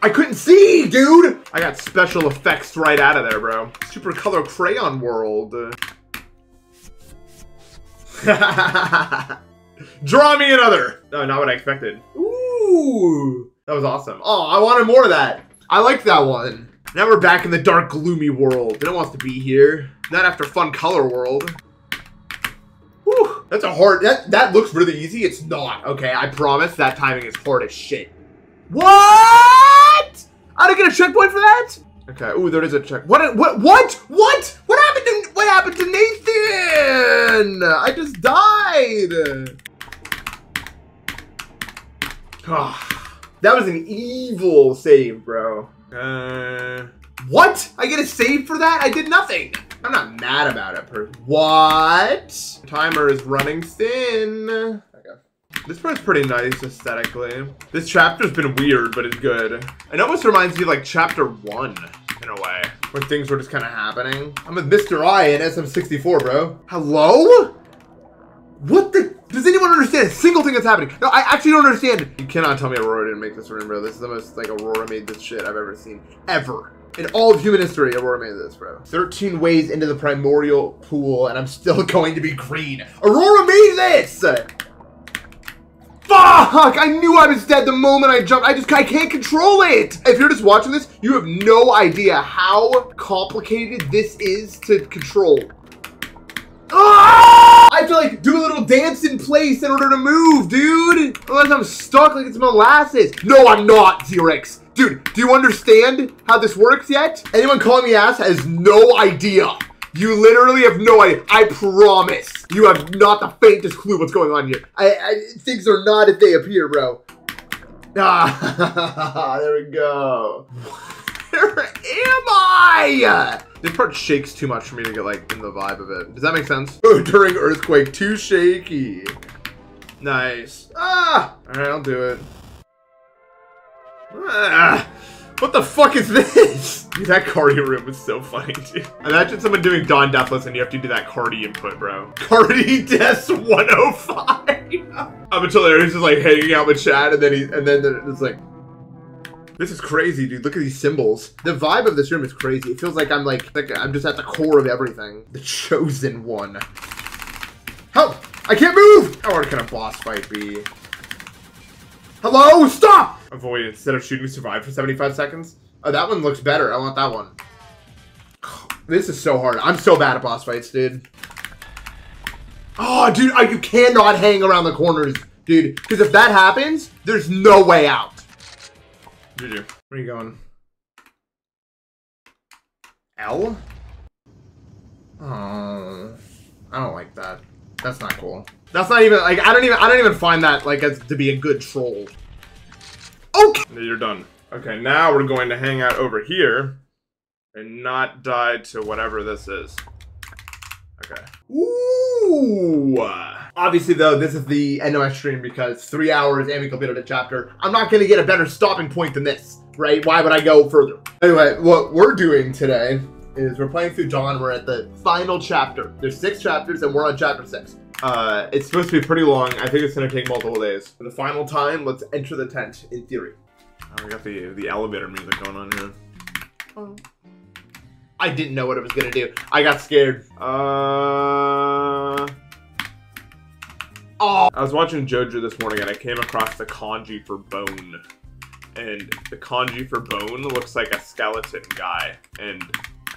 I couldn't see, dude! I got special effects right out of there, bro. Super color crayon world. Draw me another! No, not what I expected. Ooh! That was awesome. Oh, I wanted more of that. I liked that one. Now we're back in the dark, gloomy world. No one wants to be here. Not after fun color world. Whew. That's a hard... That looks really easy. It's not. Okay, I promise that timing is hard as shit. What? I didn't get a checkpoint for that? Okay. Ooh, there is a check. What happened to Nathan? I just died. That was an evil save, bro. What? I get a save for that? I did nothing. I'm not mad about it. What? Timer is running thin. This part's pretty nice aesthetically. This chapter's been weird, but it's good. It almost reminds me of like chapter 1 in a way, where things were just kind of happening. I'm with Mr. I in SM64, bro. Hello? What the? Does anyone understand a single thing that's happening? No, I actually don't understand. You cannot tell me Aurora didn't make this room, bro. This is the most like Aurora made this shit I've ever seen. Ever. In all of human history, Aurora made this, bro. 13 ways into the primordial pool, and I'm still going to be green. Aurora made this! Fuck! I knew I was dead the moment I jumped. I can't control it. If you're just watching this, you have no idea how complicated this is to control. Ah! I have to like do a little dance in place in order to move, dude. Otherwise I'm stuck like it's molasses. No, I'm not, Zerex. Dude, do you understand how this works yet? Anyone calling me ass has no idea. You literally have no idea. I promise. You have not the faintest clue what's going on here. Things are not as they appear, bro. Ah, there we go. Where am I? This part shakes too much for me to get like in the vibe of it. Does that make sense? Oh, during earthquake, too shaky. Nice. Ah, all right, I'll do it. Ah. What the fuck is this? Dude, that Cardi room was so funny, dude. Imagine someone doing Dawn Deathless and you have to do that Cardi input, bro. Cardi Death 105. Up until there, he's just like hanging out with Chad, and then it's like, this is crazy, dude. Look at these symbols. The vibe of this room is crazy. It feels like I'm like I'm just at the core of everything. The chosen one. Help! I can't move! How hard can a boss fight be? Hello? Stop! Avoid instead of shooting survive for 75 seconds. Oh, that one looks better. I want that one. This is so hard. I'm so bad at boss fights, dude. Oh, dude, you cannot hang around the corners, dude. Because if that happens, there's no way out. GG. Where are you going? L? Oh, I don't like that. That's not cool. That's not even like I don't even find that like as to be a good troll. Okay. You're done. Okay, now we're going to hang out over here and not die to whatever this is. Okay. Ooh. Obviously, though, this is the end of my stream because 3 hours and we completed a chapter. I'm not going to get a better stopping point than this, right? Why would I go further? Anyway, what we're doing today is we're playing through Dawn. We're at the final chapter. There's 6 chapters and we're on chapter 6. It's supposed to be pretty long. I think it's going to take multiple days. For the final time, let's enter the tent, in theory. Oh, we got the elevator music going on here. Oh. I didn't know what it was going to do. I got scared. Oh. I was watching JoJo this morning and I came across the kanji for bone. And the kanji for bone looks like a skeleton guy. And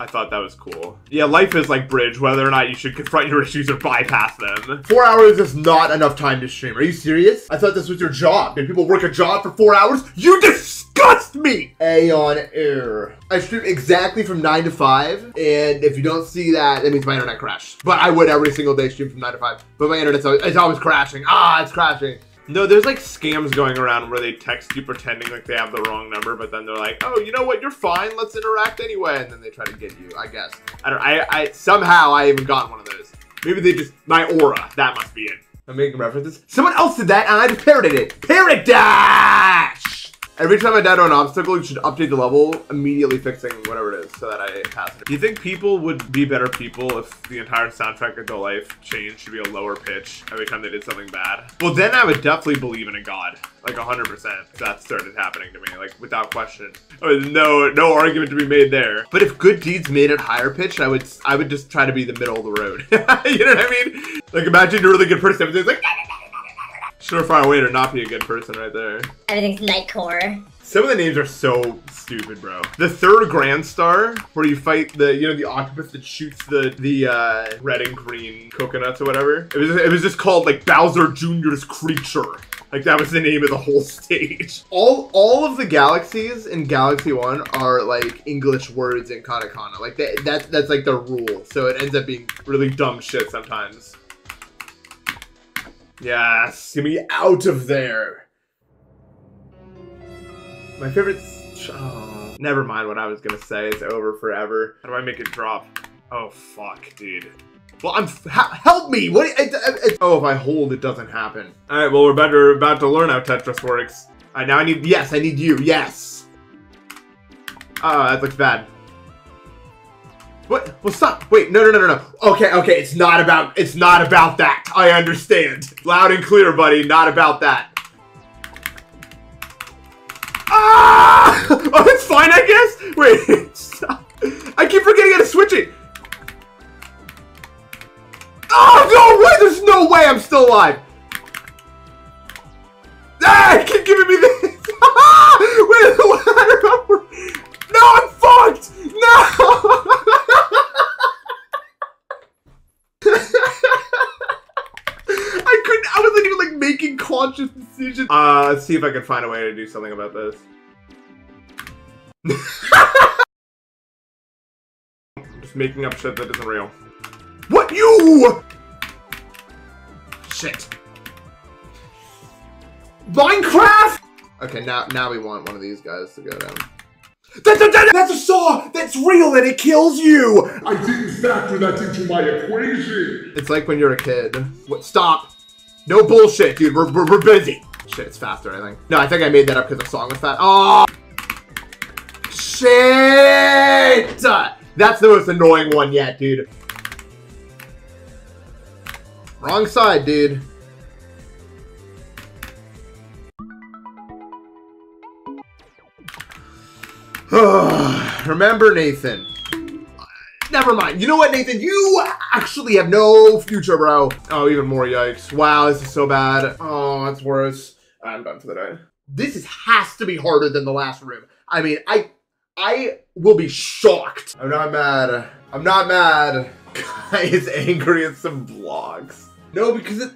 I thought that was cool. Yeah, life is like Bridge, whether or not you should confront your issues or bypass them. 4 hours is not enough time to stream. Are you serious? I thought this was your job. Did people work a job for 4 hours? You disgust me! Aeon Air. I stream exactly from 9 to 5, and if you don't see that, that means my internet crashed. But I would every single day stream from 9 to 5. But my internet's always crashing. Ah, it's crashing. No, there's like scams going around where they text you pretending like they have the wrong number, but then they're like, oh, you know what, you're fine, let's interact anyway, and then they try to get you, I guess. I somehow I even got one of those. Maybe they just, my aura, that must be it. I'm making references. Someone else did that, and I just parroted it. Parrot dash! Every time I die to an obstacle, you should update the level, immediately fixing whatever it is, so that I pass it. Do you think people would be better people if the entire soundtrack of their life changed to be a lower pitch every time they did something bad? Well, then I would definitely believe in a god, like 100%. If that started happening to me, like without question. No argument to be made there. But if good deeds made it higher pitched, I would just try to be the middle of the road. You know what I mean? Like imagine you're a really good person, everything's like. Surefire way to not be a good person right there.
Everything's Nightcore.
Some of the names are so stupid, bro. The third Grand Star, where you fight the octopus that shoots the red and green coconuts or whatever. It was just called like Bowser Jr.'s Creature. Like that was the name of the whole stage. All of the galaxies in Galaxy 1 are like English words in katakana. Like that's like the rule. So it ends up being really dumb shit sometimes. Yes, get me out of there. My favorite. Oh, never mind what I was gonna say. It's over forever. How do I make it drop? Oh fuck, dude. Well, help me. What? Oh, if I hold, it doesn't happen. All right. Well, we're about to learn how Tetris works. All right, now I need. Yes, I need you. Yes. Oh, that looks bad. What? Well, stop. Wait, no. Okay, it's not about that. I understand. Loud and clear, buddy. Not about that. Ah! Oh, it's fine, I guess? Wait, stop. I keep forgetting how to switch it. Oh, no way! There's no way I'm still alive. Ah, keep giving me this. Wait, the ladder upward. No, I'm fucked! No! I wasn't even like making conscious decisions. Let's see if I can find a way to do something about this. I'm just making up shit that isn't real. What? You? Shit. Minecraft? Okay, now we want one of these guys to go down. That's a saw! That's real and it kills you!
I didn't factor that into my equation!
It's like when you're a kid. What? Stop! No bullshit, dude. We're busy. Shit, it's faster, I think. No, I think I made that up because the song was fast. Oh! Shit! That's the most annoying one yet, dude. Wrong side, dude. Remember, Nathan. Never mind. You know what, Nathan? You actually have no future, bro. Oh, even more yikes. Wow, this is so bad. Oh, that's worse. I'm done for the day. This has to be harder than the last room. I mean, I will be shocked. I'm not mad. I'm not mad. Guy is angry at some vlogs. No, because it...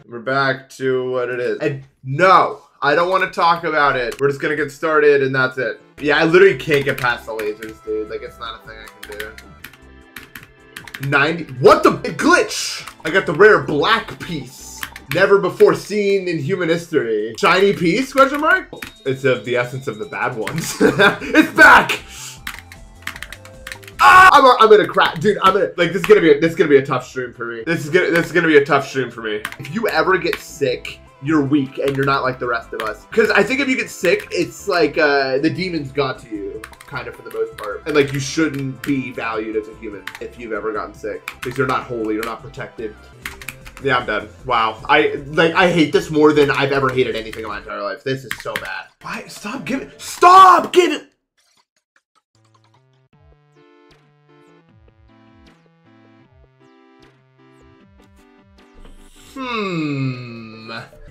We're back to what it is. And no, I don't want to talk about it. We're just gonna get started and that's it. Yeah, I literally can't get past the lasers, dude. Like, it's not a thing I can do. 90. What the glitch? I got the rare black piece. Never before seen in human history. Shiny piece? Question mark? It's of the essence of the bad ones. It's back. Ah! I'm gonna crack, dude. I'm gonna like this is gonna be a tough stream for me. This is gonna be a tough stream for me. If you ever get sick, you're weak and you're not like the rest of us. Because I think if you get sick, it's like the demons got to you, kind of for the most part. And like you shouldn't be valued as a human if you've ever gotten sick. Because you're not holy, you're not protected. Yeah, I'm done. Wow. I hate this more than I've ever hated anything in my entire life. This is so bad. Why? Stop giving.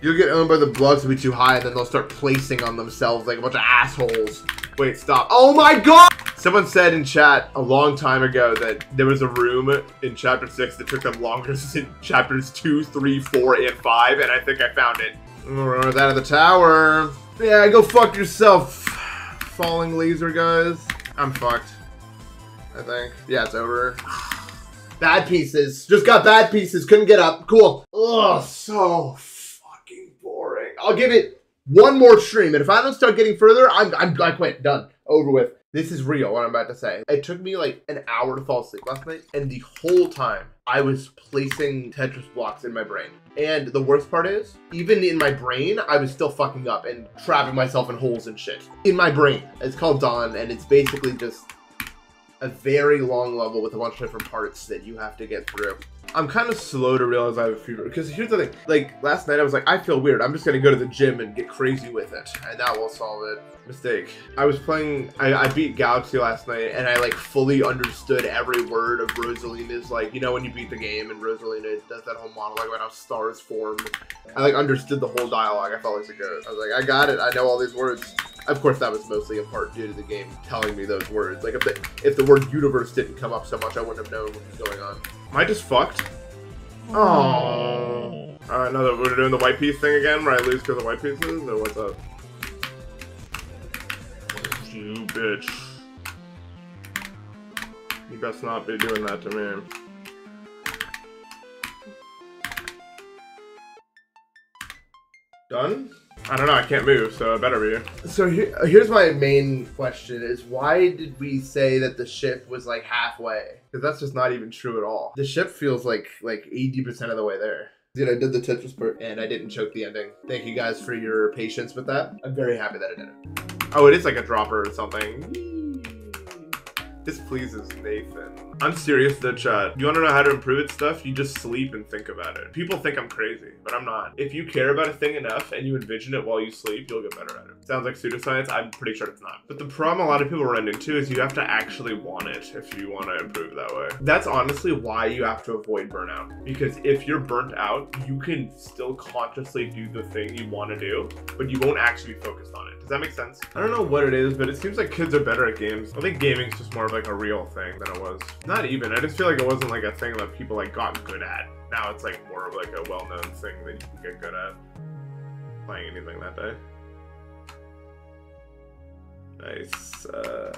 You'll get owned by the bloods to be too high, and then they'll start placing on themselves like a bunch of assholes. Wait, stop. Oh my god! Someone said in chat a long time ago that there was a room in chapter 6 that took them longer than chapters 2, 3, 4, and 5, and I think I found it. We're out of the tower. Yeah, go fuck yourself, falling laser guys. I'm fucked, I think. Yeah, it's over. Bad pieces. Just got bad pieces. Couldn't get up. Cool. Ugh, so fucking boring. I'll give it one more stream, and if I don't start getting further, I quit. Done. Over with. This is real, what I'm about to say. It took me like an hour to fall asleep last night, and the whole time I was placing Tetris blocks in my brain. And the worst part is, even in my brain, I was still fucking up and trapping myself in holes and shit. In my brain. It's called Dawn, and it's basically just a very long level with a bunch of different parts that you have to get through. I'm kind of slow to realize I have a fever, because here's the thing, like last night I was like, I feel weird, I'm just gonna go to the gym and get crazy with it, and that will solve it. Mistake. I was playing, I beat Galaxy last night, and I like fully understood every word of Rosalina's, like, you know when you beat the game and Rosalina does that whole monologue about how stars form. I like understood the whole dialogue. I felt like a goat. I was like, I got it, I know all these words. Of course, that was mostly in part due to the game telling me those words. Like, if the word universe didn't come up so much, I wouldn't have known what was going on. Am I just fucked? Oh. Alright, now that we're doing the white piece thing again, where I lose because of white pieces, or what's up? You bitch. You best not be doing that to me. Done? I don't know, I can't move, so it better be. So here's my main question is, why did we say that the ship was like halfway? Because that's just not even true at all. The ship feels like 80% of the way there. Dude, I did the Tetris part, and I didn't choke the ending. Thank you guys for your patience with that. I'm very happy that I did it. Oh, it is like a dropper or something. This pleases Nathan. I'm serious though, chat. You wanna know how to improve it stuff? You just sleep and think about it. People think I'm crazy, but I'm not. If you care about a thing enough and you envision it while you sleep, you'll get better at it. Sounds like pseudoscience, I'm pretty sure it's not. But the problem a lot of people run into is you have to actually want it if you wanna improve that way. That's honestly why you have to avoid burnout. Because if you're burnt out, you can still consciously do the thing you wanna do, but you won't actually be focused on it. Does that make sense? I don't know what it is, but it seems like kids are better at games. I think gaming's just more of like a real thing than it was. Not even, I just feel like it wasn't like a thing that people like got good at. Now it's like more of like a well-known thing that you can get good at. Playing anything that day. Nice.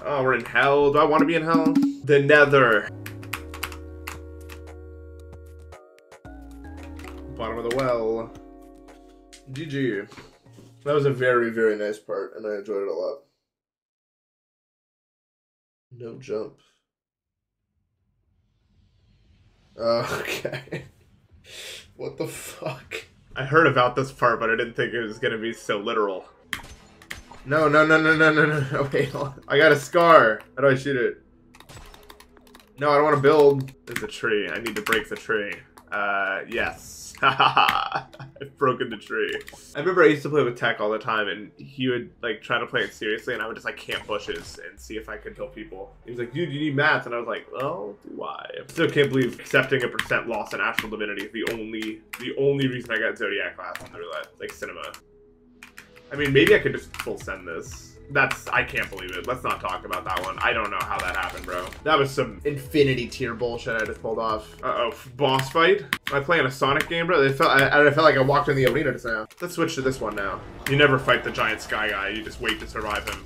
Oh, we're in hell. Do I want to be in hell? The Nether. Bottom of the well. GG. That was a very, very nice part, and I enjoyed it a lot. No jump. Okay. What the fuck? I heard about this part, but I didn't think it was gonna be so literal. No. Wait, hold on. I got a scar. How do I shoot it? No, I don't want to build. There's a tree. I need to break the tree. Yes. I've broken the tree. I remember I used to play with Tech all the time, and he would like try to play it seriously, and I would just like camp bushes and see if I could kill people. He was like, dude, you need math, and I was like, well, do I? I still can't believe accepting a % loss in Astral Divinity is the only reason I got Zodiac class on the roulette, like cinema. I mean, maybe I could just full send this. I can't believe it. Let's not talk about that one. I don't know how that happened, bro. That was some infinity tier bullshit I just pulled off. Uh-oh, boss fight? Am I playing a Sonic game, bro? I felt like I walked in the arena just now. Let's switch to this one now. You never fight the giant sky guy. You just wait to survive him.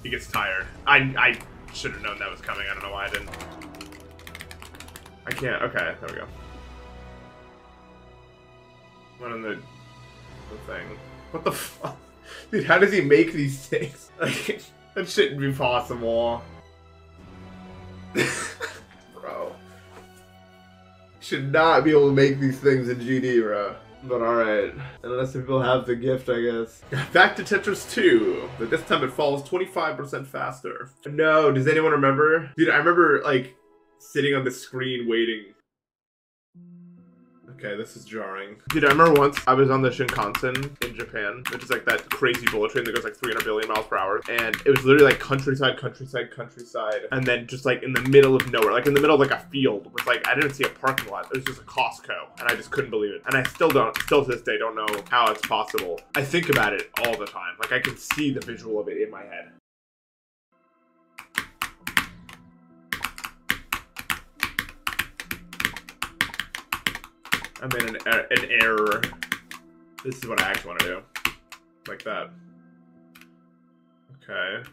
He gets tired. I should have known that was coming. I don't know why I didn't. I can't. Okay, there we go. One on the thing. What the fuck? Dude, how does he make these things? Like, that shouldn't be possible. Bro. Should not be able to make these things in GD, bro. But alright. Unless people have the gift, I guess. Back to Tetris 2. But this time it falls 25% faster. No, does anyone remember? Dude, I remember, like, sitting on the screen waiting. Okay, this is jarring. Dude, I remember once I was on the Shinkansen in Japan, which is like that crazy bullet train that goes like 300 billion miles per hour. And it was literally like countryside, countryside, countryside. And then just like in the middle of nowhere, like in the middle of like a field with like, I didn't see a parking lot. It was just a Costco. And I just couldn't believe it. And I still to this day, don't know how it's possible. I think about it all the time. Like I can see the visual of it in my head. I'm in an error. This is what I actually want to do. Like that. Okay.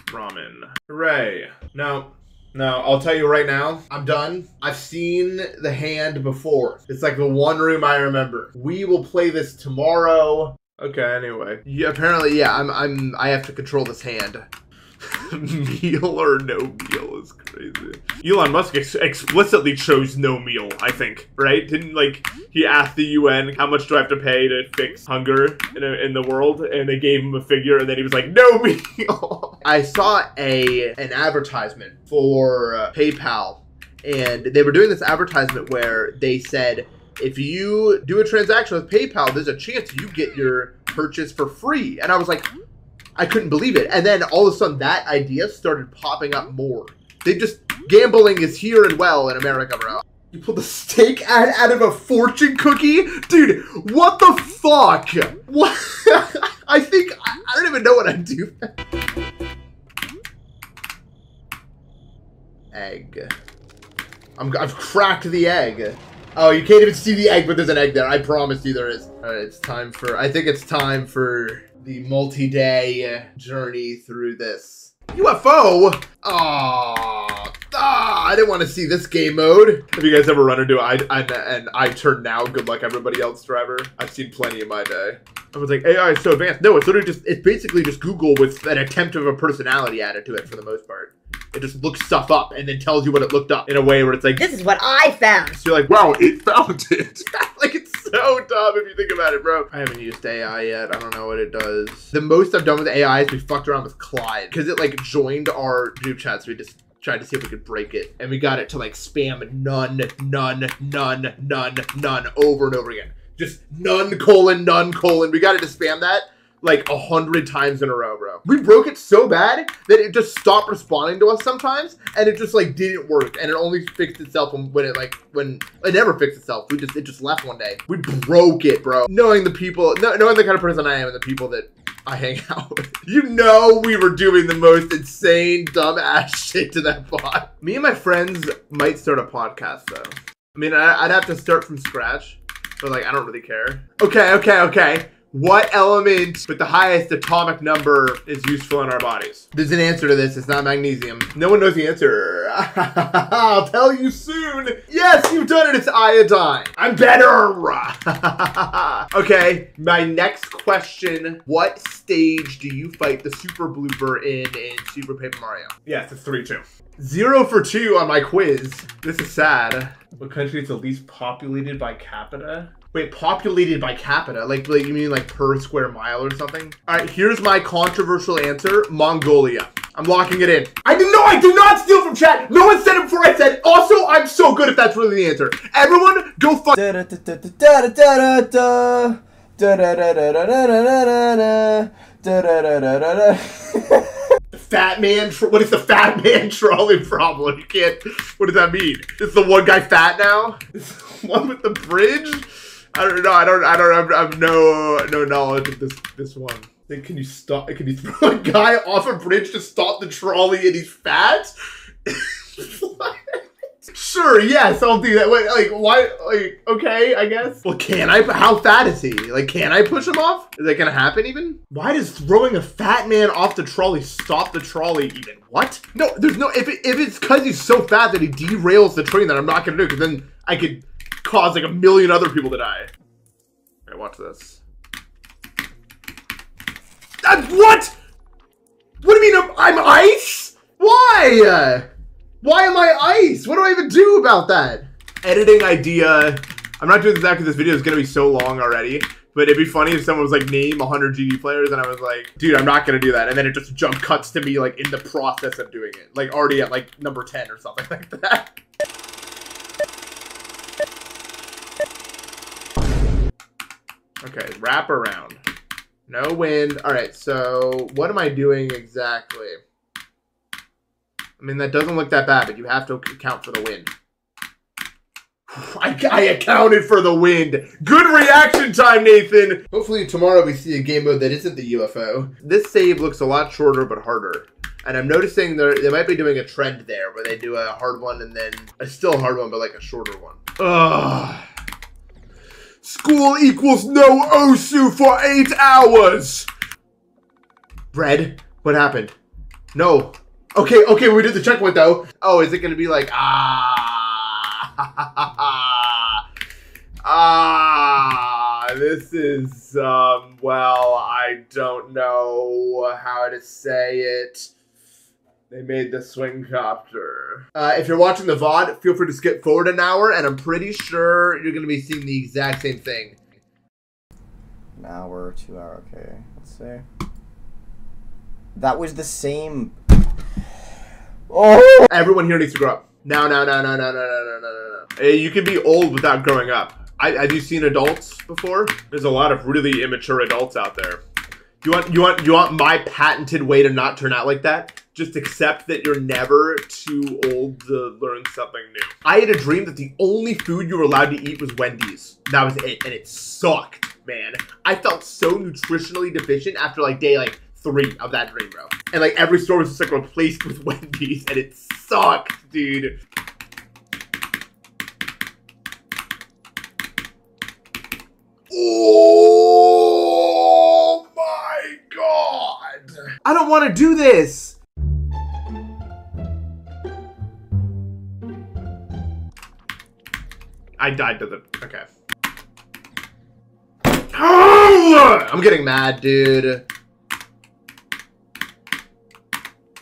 Ramen. Hooray. No, I'll tell you right now, I'm done. I've seen the hand before. It's like the one room I remember. We will play this tomorrow. Okay, anyway. Yeah, apparently, yeah, I have to control this hand. Meal or no meal is crazy. Elon Musk explicitly chose no meal, I think, right? Didn't, like, he asked the UN, how much do I have to pay to fix hunger in the world? And they gave him a figure, and then he was like, no meal! I saw an advertisement for PayPal, and they were doing this advertisement where they said, if you do a transaction with PayPal, there's a chance you get your purchase for free. And I was like, I couldn't believe it. And then all of a sudden that idea started popping up more. Gambling is here and well in America, bro. You pulled the steak ad out of a fortune cookie? Dude, what the fuck? What? I don't even know what I'd do. Egg. I've cracked the egg. Oh, you can't even see the egg, but there's an egg there. I promise you there is. All right, it's time for, I think it's time for the multi-day journey through this. UFO? I didn't want to see this game mode. Have you guys ever run into an I turn now, good luck everybody else driver? I've seen plenty in my day. I was like, AI is so advanced. No, it's literally it's basically just Google with an attempt of a personality added to it for the most part. It just looks stuff up and then tells you what it looked up in a way where it's like,
this is what I found.
So you're like, wow, it found it. Like, it's so dumb if you think about it, bro. I haven't used AI yet. I don't know what it does. The most I've done with AI is we fucked around with Clyde because it like joined our group chat. So we just tried to see if we could break it. And we got it to like spam none over and over again. Just none colon. We got it to spam that like 100 times in a row, bro. We broke it so bad that it just stopped responding to us sometimes, and it just like didn't work, and it only fixed itself when it never fixed itself. It just left one day. We broke it, bro. Knowing the kind of person I am and the people that I hang out with, you know, we were doing the most insane, dumb ass shit to that bot. Me and my friends might start a podcast though. I mean, I'd have to start from scratch, but like I don't really care. Okay. What element with the highest atomic number is useful in our bodies? There's an answer to this. It's not magnesium. No one knows the answer. I'll tell you soon. Yes, you've done it. It's iodine. I'm better. Okay, my next question. What stage do you fight the Super Blooper in Super Paper Mario? Yes, it's 3-2. 0 for 2 on my quiz. This is sad. What country is the least populated by capita? Wait, populated by capita? Like you mean like per square mile or something? All right, here's my controversial answer, Mongolia. I'm locking it in. I do not steal from chat. No one said it before I said it. Also, I'm so good if that's really the answer. Everyone, go fuck. Fat man, what is the fat man trolley problem? You can't, what does that mean? Is the one guy fat now? Is the one with the bridge? I don't know, I have no knowledge of this one. Then can you throw a guy off a bridge to stop the trolley and he's fat? What? Sure, yes, I'll do that. Wait, like, why? Like, okay, I guess. Well, can I? How fat is he? Like, can I push him off? Is that gonna happen even? Why does throwing a fat man off the trolley stop the trolley even? What? No, there's no, if it's because he's so fat that he derails the train, that I'm not gonna do, because then I could cause like 1 million other people to die. All right, watch this. What? What do you mean I'm ice? Why? Why am I ice? What do I even do about that? Editing idea. I'm not doing this because this video is going to be so long already. But it'd be funny if someone was like, name 100 GD players. And I was like, dude, I'm not going to do that. And then it just jump cuts to me like in the process of doing it. Like already at like number 10 or something like that. Okay, wrap around. No wind. All right, so what am I doing exactly? I mean, that doesn't look that bad, but you have to account for the wind. I accounted for the wind. Good reaction time, Nathan. Hopefully tomorrow we see a game mode that isn't the UFO. This save looks a lot shorter but harder. And I'm noticing they might be doing a trend there where they do a hard one and then a still hard one, but like a shorter one. Ugh. School equals no OSU for 8 hours. Bread? What happened? No. Okay, we did the checkpoint though. Oh, is it gonna be like, this is, well, I don't know how to say it. They made the swing copter. If you're watching the VOD, feel free to skip forward an hour, and I'm pretty sure you're gonna be seeing the exact same thing.
An hour, 2 hour, okay, let's see. That was the same. Oh! Everyone here needs to grow up. No. You can be old without growing up. Have you seen adults before? There's a lot of really immature adults out there. You want my patented way to not turn out like that? Just accept that you're never too old to learn something new. I had a dream that the only food you were allowed to eat was Wendy's. That was it, and it sucked, man. I felt so nutritionally deficient after like day 3 of that dream, bro. And like every store was just like replaced with Wendy's, and it sucked, dude. Oh my god! I don't want to do this. I died to the, okay. I'm getting mad, dude.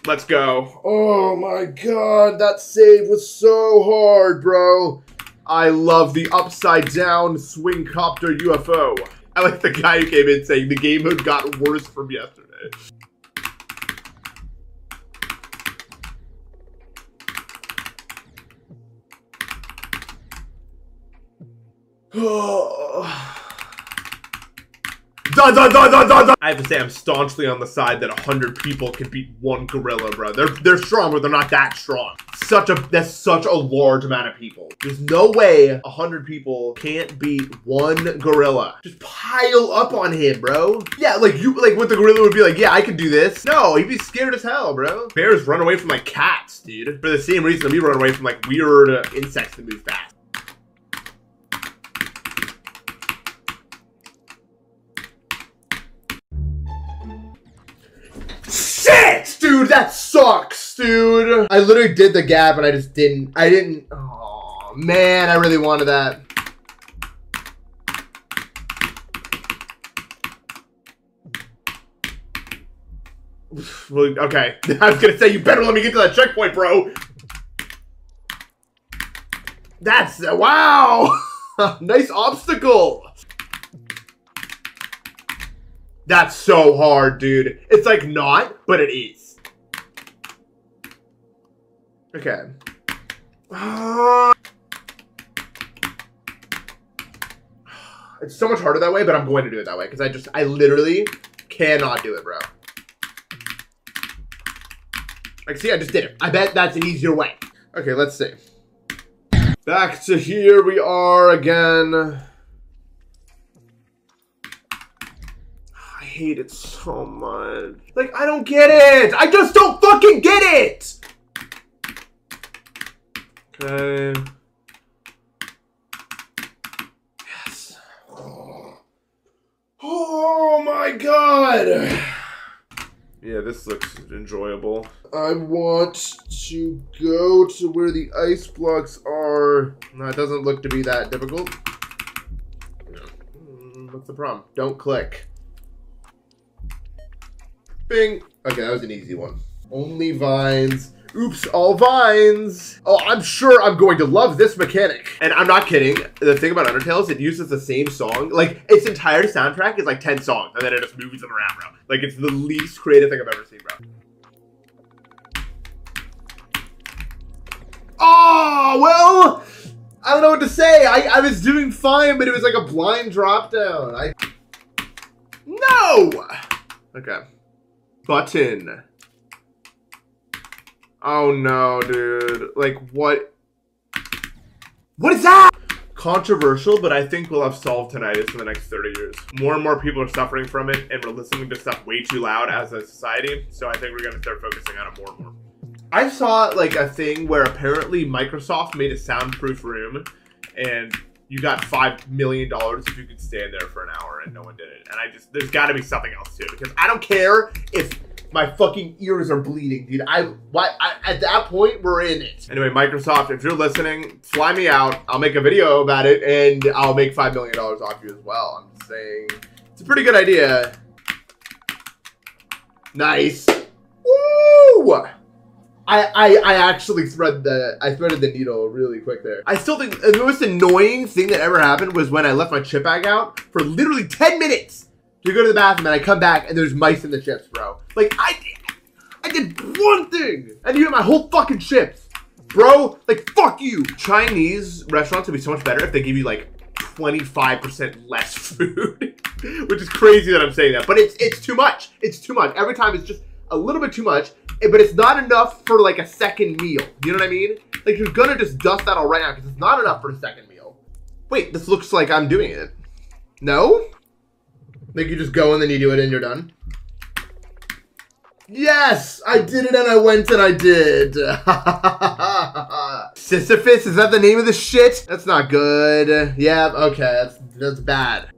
Let's go. Oh my god, that save was so hard, bro. I love the upside down swing copter UFO. I like the guy who came in saying the game mode got worse from yesterday. I have to say I'm staunchly on the side that 100 people can beat 1 gorilla, bro. They're strong, but they're not that strong. That's such a large amount of people. There's no way 100 people can't beat 1 gorilla. Just pile up on him, bro. Yeah, like what the gorilla would be like, yeah, I could do this. No, he'd be scared as hell, bro. Bears run away from like cats, dude. For the same reason that we run away from like weird insects that move fast. Shit, dude, that sucks, dude. I literally did the gap and I didn't. Oh, man, I really wanted that. Okay, I was gonna say, you better let me get to that checkpoint, bro. That's, wow. Nice obstacle. That's so hard, dude. It's like not, but it is. Okay. It's so much harder that way, but I'm going to do it that way because I literally cannot do it, bro. Like, see, I just did it. I bet that's an easier way. Okay, let's see. Back to here we are again. I hate it so much. Like, I don't get it. I just don't fucking get it. Okay. Yes. Oh my god! Yeah, this looks enjoyable. I want to go to where the ice blocks are. No, it doesn't look to be that difficult. What's the problem? Don't click. Bing. Okay, that was an easy one. Only vines. Oops, all vines. Oh, I'm sure I'm going to love this mechanic. And I'm not kidding. The thing about Undertale is it uses the same song. Like, its entire soundtrack is like 10 songs, and then it just moves them around, bro. Like, it's the least creative thing I've ever seen, bro. Oh, well, I don't know what to say. I was doing fine, but it was like a blind drop down. No! Okay. Button. Oh no, dude. Like, what? What is that? Controversial, but I think we'll have solved tinnitus in the next 30 years. More and more people are suffering from it, and we're listening to stuff way too loud as a society, so I think we're gonna start focusing on it more and more. I saw, like, a thing where apparently Microsoft made a soundproof room, and you got $5 million if you could stand there for an hour, and no one did it. And there's gotta be something else too, because I don't care if my fucking ears are bleeding, dude. At that point, we're in it. Anyway, Microsoft, if you're listening, fly me out. I'll make a video about it, and I'll make $5 million off you as well. I'm just saying, it's a pretty good idea. Nice. Woo! I actually threaded the needle really quick there. I still think the most annoying thing that ever happened was when I left my chip bag out for literally 10 minutes to go to the bathroom, and I come back and there's mice in the chips, bro. Like, I did one thing and you get my whole fucking chips, bro. Like, fuck you. Chinese restaurants would be so much better if they give you like 25% less food, which is crazy that I'm saying that, but it's too much. It's too much. Every time it's just a little bit too much, but it's not enough for like a second meal. You know what I mean? Like, you're gonna just dust that all right now because it's not enough for a second meal. Wait, this looks like I'm doing it. No? Like, you just go and then you do it and you're done? Yes! I did it and I went and I did. Sisyphus, is that the name of the shit? That's not good. Yeah, okay, that's bad.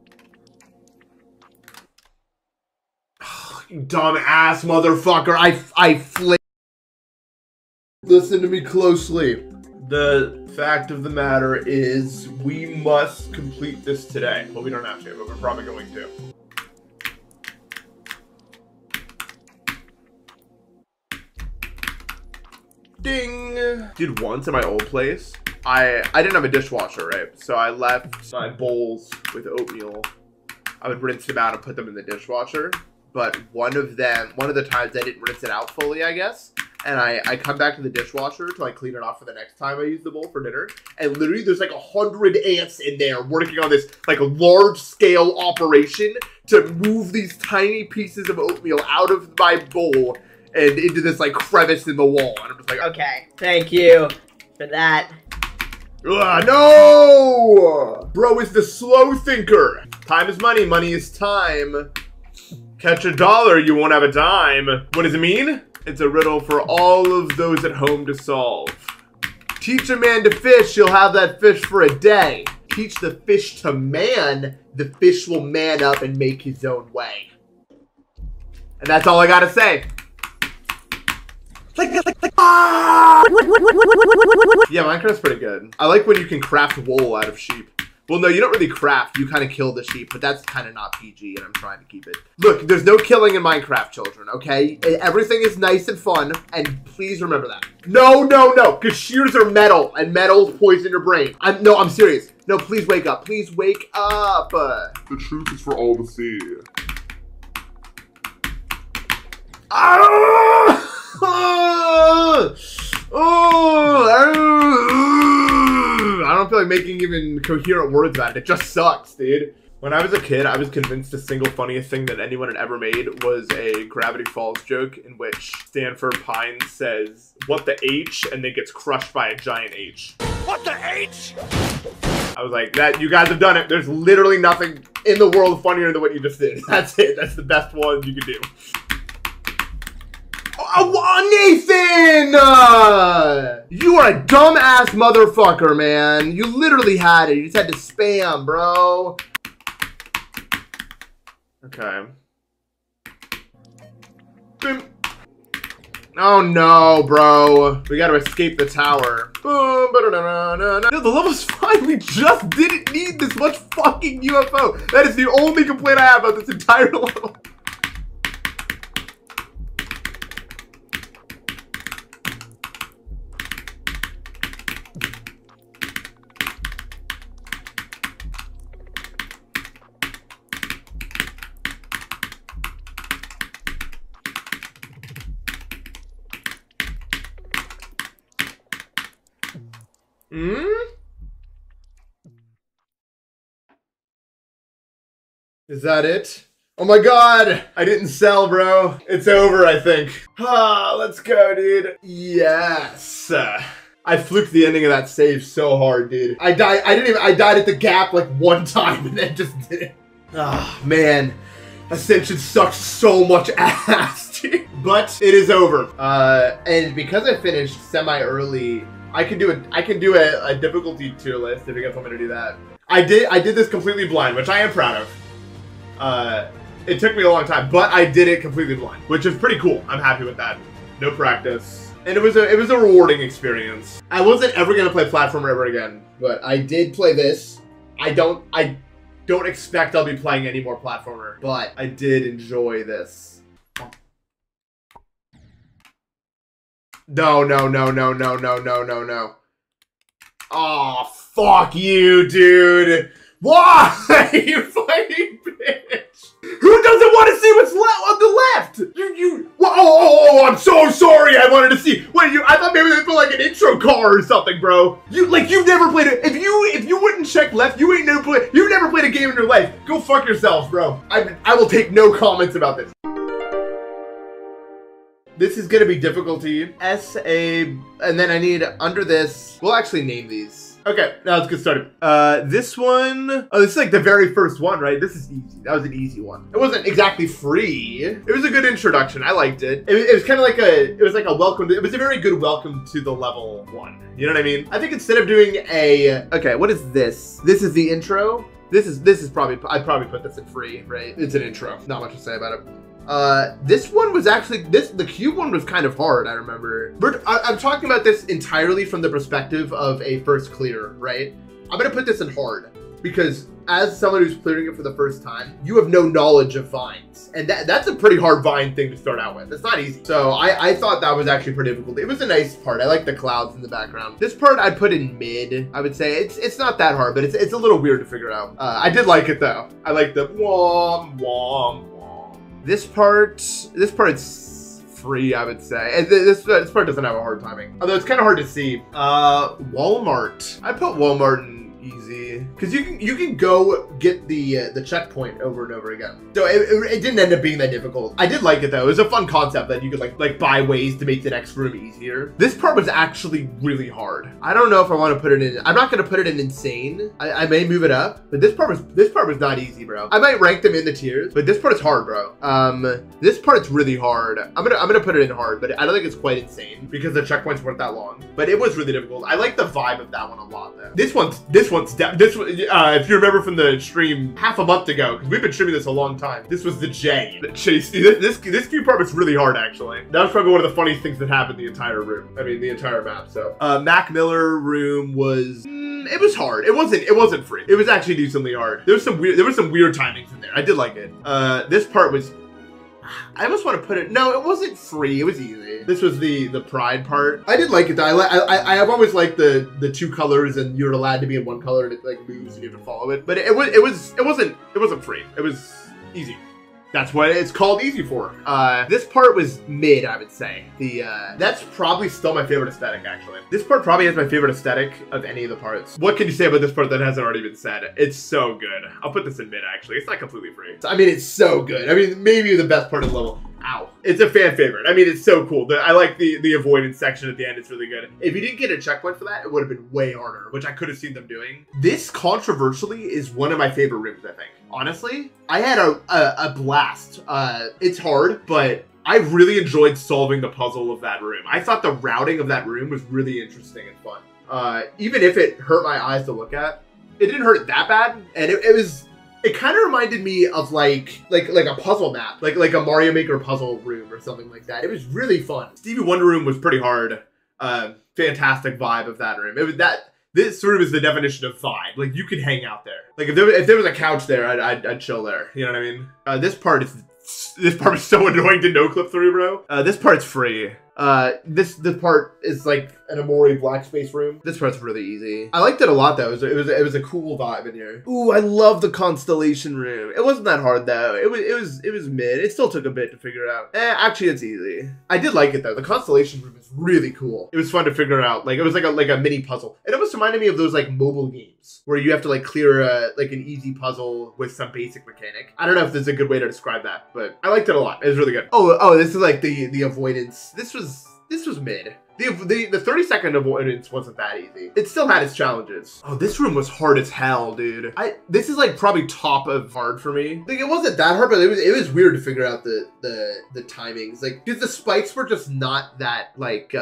You dumb ass motherfucker. I flipped. Listen to me closely. The fact of the matter is we must complete this today. Well, we don't have to, but we're probably going to. Ding. Dude, once at my old place, I didn't have a dishwasher, right? So I left my bowls with oatmeal. I would rinse them out and put them in the dishwasher. But one of the times I didn't rinse it out fully, I guess. And I come back to the dishwasher to like clean it off for the next time I use the bowl for dinner. And literally there's like 100 ants in there working on this like large scale operation to move these tiny pieces of oatmeal out of my bowl and into this like crevice in the wall. And I'm just like,
okay, thank you for that.
No! Bro is the slow thinker. Time is money, money is time. Catch a dollar, you won't have a dime. What does it mean? It's a riddle for all of those at home to solve. Teach a man to fish, he'll have that fish for a day. Teach the fish to man, the fish will man up and make his own way. And that's all I gotta say. Yeah, Minecraft's pretty good. I like when you can craft wool out of sheep. Well, no, you don't really craft. You kind of kill the sheep, but that's kind of not PG, and I'm trying to keep it. Look, there's no killing in Minecraft, children, okay? Everything is nice and fun, and please remember that. No, no, no, because shears are metal, and metals poison your brain. I'm serious. No, please wake up. Please wake up.
The truth is for all to see.
I don't feel like making even coherent words about it. It just sucks, dude. When I was a kid, I was convinced the single funniest thing that anyone had ever made was a Gravity Falls joke in which Stanford Pine says, "What the H?" and then gets crushed by a giant H. What the H? I was like, that you guys have done it. There's literally nothing in the world funnier than what you just did. That's it. That's the best one you could do. Oh, Nathan! You are a dumbass motherfucker, man. You literally had it. You just had to spam, bro. Okay. Boom. Oh no, bro. We gotta escape the tower. Boom. No, the level's fine. We just didn't need this much fucking UFO. That is the only complaint I have about this entire level. Is that it? Oh my god! I didn't sell, bro. It's over, I think. Ah, let's go, dude. Yes. I fluked the ending of that save so hard, dude. I died at the gap like one time and then just did it. Ah, man. Ascension sucks so much ass, dude. But it is over. And because I finished semi-early, I can do a difficulty tier list if you guys want me to do that. I did this completely blind, which I am proud of. It took me a long time, but I did it completely blind, which is pretty cool. I'm happy with that. No practice. And it was a rewarding experience. I wasn't ever gonna play platformer ever again, but I did play this. I don't expect I'll be playing any more platformer, but I did enjoy this. No. Oh, fuck you, dude. Why? You fucking bitch. Who doesn't want to see what's on the left? Oh, I'm so sorry. I wanted to see. Wait, I thought maybe they put like an intro car or something, bro. You've never played it. If you wouldn't check left, you've never played a game in your life. Go fuck yourselves, bro. I will take no comments about this. This is gonna be difficulty SA, and then I need under this. We'll actually name these. Okay, now let's get started. This one, oh, this is like the very first one, right? This is easy. That was an easy one. It wasn't exactly free. It was a good introduction. I liked it. It was kind of like it was a welcome. It was a very good welcome to the level 1. You know what I mean? I think instead of doing okay, what is this? This is the intro. This is probably, I'd probably put this in free, right? It's an intro. Not much to say about it. This one was actually, the cube one was kind of hard, I remember. I'm talking about this entirely from the perspective of a first clear, right? I'm gonna put this in hard, because as someone who's clearing it for the first time, you have no knowledge of vines. And that's a pretty hard vine thing to start out with. It's not easy. So I thought that was actually pretty difficult. It was a nice part. I like the clouds in the background. This part I'd put in mid, I would say. It's not that hard, but it's a little weird to figure out. I did like it though. I like the wom, wom, wom. This part's free, I would say. And this part doesn't have a hard timing. Although it's kind of hard to see. Walmart. I put Walmart in easy, because you can go get the checkpoint over and over again. So it didn't end up being that difficult. I did like it though. It was a fun concept that you could like buy ways to make the next room easier. This part was actually really hard. I don't know if I want to put it in. I'm not going to put it in insane. I may move it up, but this part was not easy, bro. I might rank them in the tiers, but this part is hard, bro. This part's really hard. I'm gonna put it in hard, but I don't think it's quite insane because the checkpoints weren't that long. But it was really difficult. I like the vibe of that one a lot though. This one, if you remember from the stream half a month ago, because we've been streaming this a long time, this was the J that chased you. This cube part was really hard, actually. That was probably one of the funny things that happened the entire room. I mean, the entire map. So, Mac Miller room was, it was hard. It wasn't free. It was actually decently hard. There were some weird timings in there. I did like it. This part was, I almost want to put it, no, it wasn't free. It was easy. This was the pride part. I did like it though. I've always liked the two colors and you're allowed to be in one color and it like moves and you have to follow it. But it wasn't free. It was easy. That's what it's called easy for. This part was mid, I would say. That's probably still my favorite aesthetic, actually. This part probably has my favorite aesthetic of any of the parts. What can you say about this part that hasn't already been said? It's so good. I'll put this in mid, actually. It's not completely free. I mean, it's so good. I mean, maybe the best part of the level. Ow. It's a fan favorite. I mean, it's so cool. I like the avoidance section at the end. It's really good. If you didn't get a checkpoint for that, it would have been way harder, which I could have seen them doing. This, controversially, is one of my favorite rooms, I think. Honestly, I had a blast. It's hard, but I really enjoyed solving the puzzle of that room. I thought the routing of that room was really interesting and fun. Even if it hurt my eyes to look at, it didn't hurt that bad, and it kind of reminded me of like a puzzle map, like a Mario Maker puzzle room or something like that. It was really fun. Stevie Wonder room was pretty hard. Fantastic vibe of that room. This room is the definition of vibe. Like, you could hang out there. Like, if there was a couch there, I'd chill there. You know what I mean? This part was so annoying to no clip through, bro. This part's free. This part is like an Amori black space room. This part's really easy. I liked it a lot though. It was a cool vibe in here. Ooh, I love the constellation room. It wasn't that hard though. It was mid. It still took a bit to figure it out. Actually, it's easy. I did like it though. The constellation room is really cool. It was fun to figure out. Like, it was like a mini puzzle. It almost reminded me of those like mobile games where you have to like clear like an easy puzzle with some basic mechanic. I don't know if there's a good way to describe that, but I liked it a lot. It was really good. Oh, this is like the avoidance. This was mid. The 30-second avoidance wasn't that easy. It still had its challenges. Oh, this room was hard as hell, dude. This is like probably top of hard for me. Like, it wasn't that hard, but it was weird to figure out the timings. Like, because the spikes were just not that like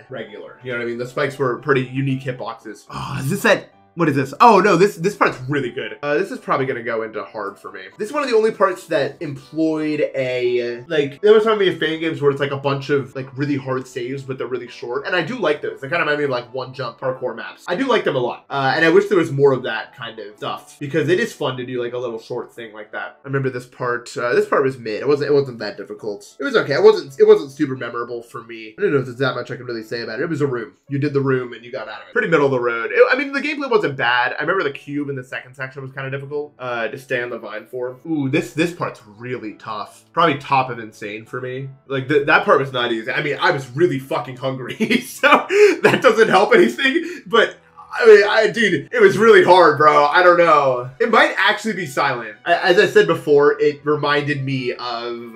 regular. You know what I mean? The spikes were pretty unique hitboxes. Oh, is this that? What is this? Oh no, this part's really good. This is probably gonna go into hard for me. This is one of the only parts that employed there was so many fan games where it's like a bunch of like really hard saves, but they're really short. And I do like those. They kind of remind me of like one jump parkour maps. I do like them a lot. And I wish there was more of that kind of stuff because it is fun to do like a little short thing like that. I remember this part was mid. It wasn't that difficult. It was okay. It wasn't super memorable for me. I don't know if there's that much I can really say about it. It was a room. You did the room and you got out of it. Pretty middle of the road. I mean, the gameplay wasn't bad. I remember the cube in the second section was kind of difficult to stay on the vine for. Ooh, this part's really tough. Probably top of insane for me. Like, that part was not easy. I mean, I was really fucking hungry, so that doesn't help anything, but I mean, dude, it was really hard, bro. I don't know. It might actually be silent. As I said before, it reminded me of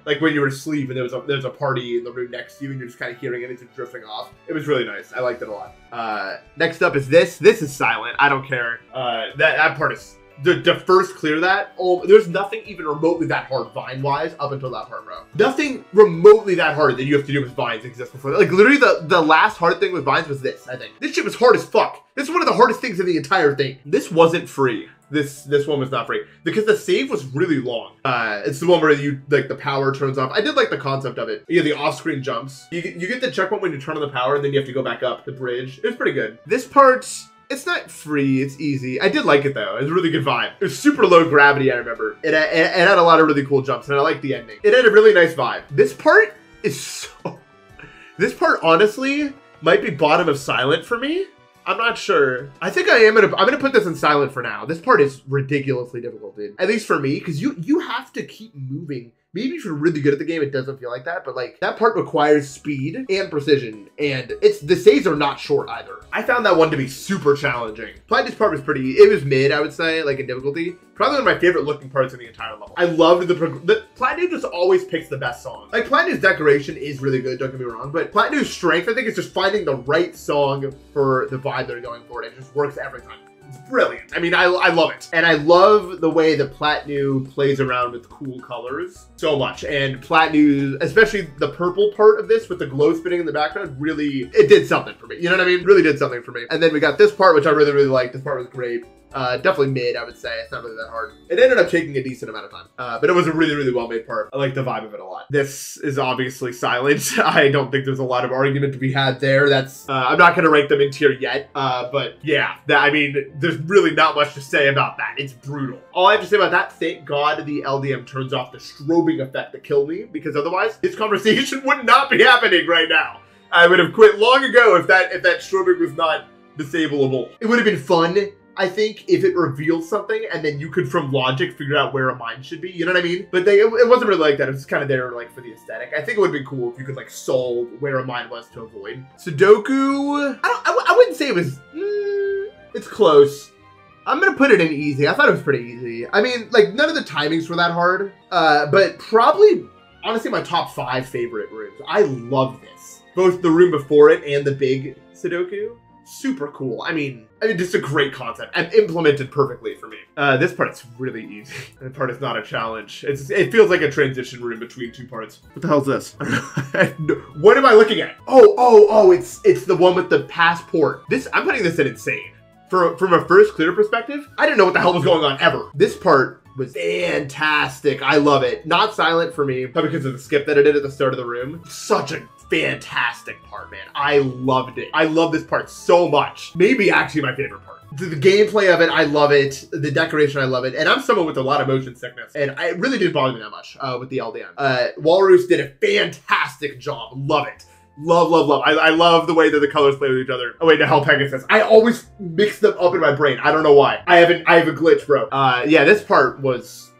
like when you were asleep and there was a party in the room next to you and you're just kind of hearing it and it's drifting off. It was really nice. I liked it a lot. Next up is this. This is silent. I don't care. That part is to first clear that. Oh, there's nothing even remotely that hard vine-wise up until that part, bro. Nothing remotely that hard that you have to do with vines exists before that. Like, literally the last hard thing with vines was this, I think. This shit was hard as fuck. This is one of the hardest things in the entire thing. This wasn't free. This one was not free because the save was really long. It's the one where you like the power turns off. I did like the concept of it. Yeah, the off-screen jumps. You get the checkpoint when you turn on the power and then you have to go back up the bridge. It was pretty good. This part, it's not free, it's easy. I did like it though. It was a really good vibe. It was super low gravity, I remember. It had a lot of really cool jumps and I liked the ending. It had a really nice vibe. This part is so... This part honestly might be bottom of silent for me. I'm not sure. I think I'm gonna put this in silent for now. This part is ridiculously difficult, dude. At least for me, because you have to keep moving. Maybe if you're really good at the game, it doesn't feel like that, but like that part requires speed and precision, and the saves are not short either. I found that one to be super challenging. Platinum's part was it was mid, I would say, like in difficulty. Probably one of my favorite looking parts in the entire level. I loved the Platinum just always picks the best song. Like, Platinum's decoration is really good, don't get me wrong, but Platinum's strength, I think, is just finding the right song for the vibe they're going for, and it just works every time. It's brilliant. I mean, I love it. And I love the way that Platinum plays around with cool colors so much. And Platinum, especially the purple part of this with the glow spinning in the background, really, it did something for me. You know what I mean? Really did something for me. And then we got this part, which I really, really liked. This part was great. Definitely mid, I would say. It's not really that hard. It ended up taking a decent amount of time, but it was a really, really well-made part. I like the vibe of it a lot. This is obviously silent. I don't think there's a lot of argument to be had there. That's, I'm not going to rank them in tier yet, but yeah, I mean, there's really not much to say about that. It's brutal. All I have to say about that, thank God the LDM turns off the strobing effect to kill me, because otherwise, this conversation would not be happening right now. I would have quit long ago if that strobing was not disableable. It would have been fun, I think, if it revealed something and then you could, from logic, figure out where a mine should be. You know what I mean? But it wasn't really like that. It was just kind of there, like, for the aesthetic. I think it would have been cool if you could, like, solve where a mine was to avoid. Sudoku, I wouldn't say it was, it's close. I'm gonna put it in easy. I thought it was pretty easy. I mean, like, none of the timings were that hard, but probably, honestly, my top 5 favorite rooms. I love this. Both the room before it and the big Sudoku. super cool. I mean, just a great concept and implemented perfectly for me. This part's really easy. That part is not a challenge. It feels like a transition room between two parts. What the hell's this? What am I looking at? Oh, it's the one with the passport. I'm putting this in insane. From a first clear perspective, I didn't know what the hell was going on ever. This part was fantastic. I love it. Not silent for me, but because of the skip that I did at the start of the room. Such a fantastic part, man. I loved it. I love this part so much. Maybe actually my favorite part. The gameplay of it, I love it. The decoration, I love it. And I'm someone with a lot of motion sickness, and it really didn't bother me that much with the LDM. Walrus did a fantastic job. Love it. Love. I love the way that the colors play with each other. Oh wait, no, hell Pegasus. I always mix them up in my brain. I don't know why. I have a glitch, bro. Yeah, this part was,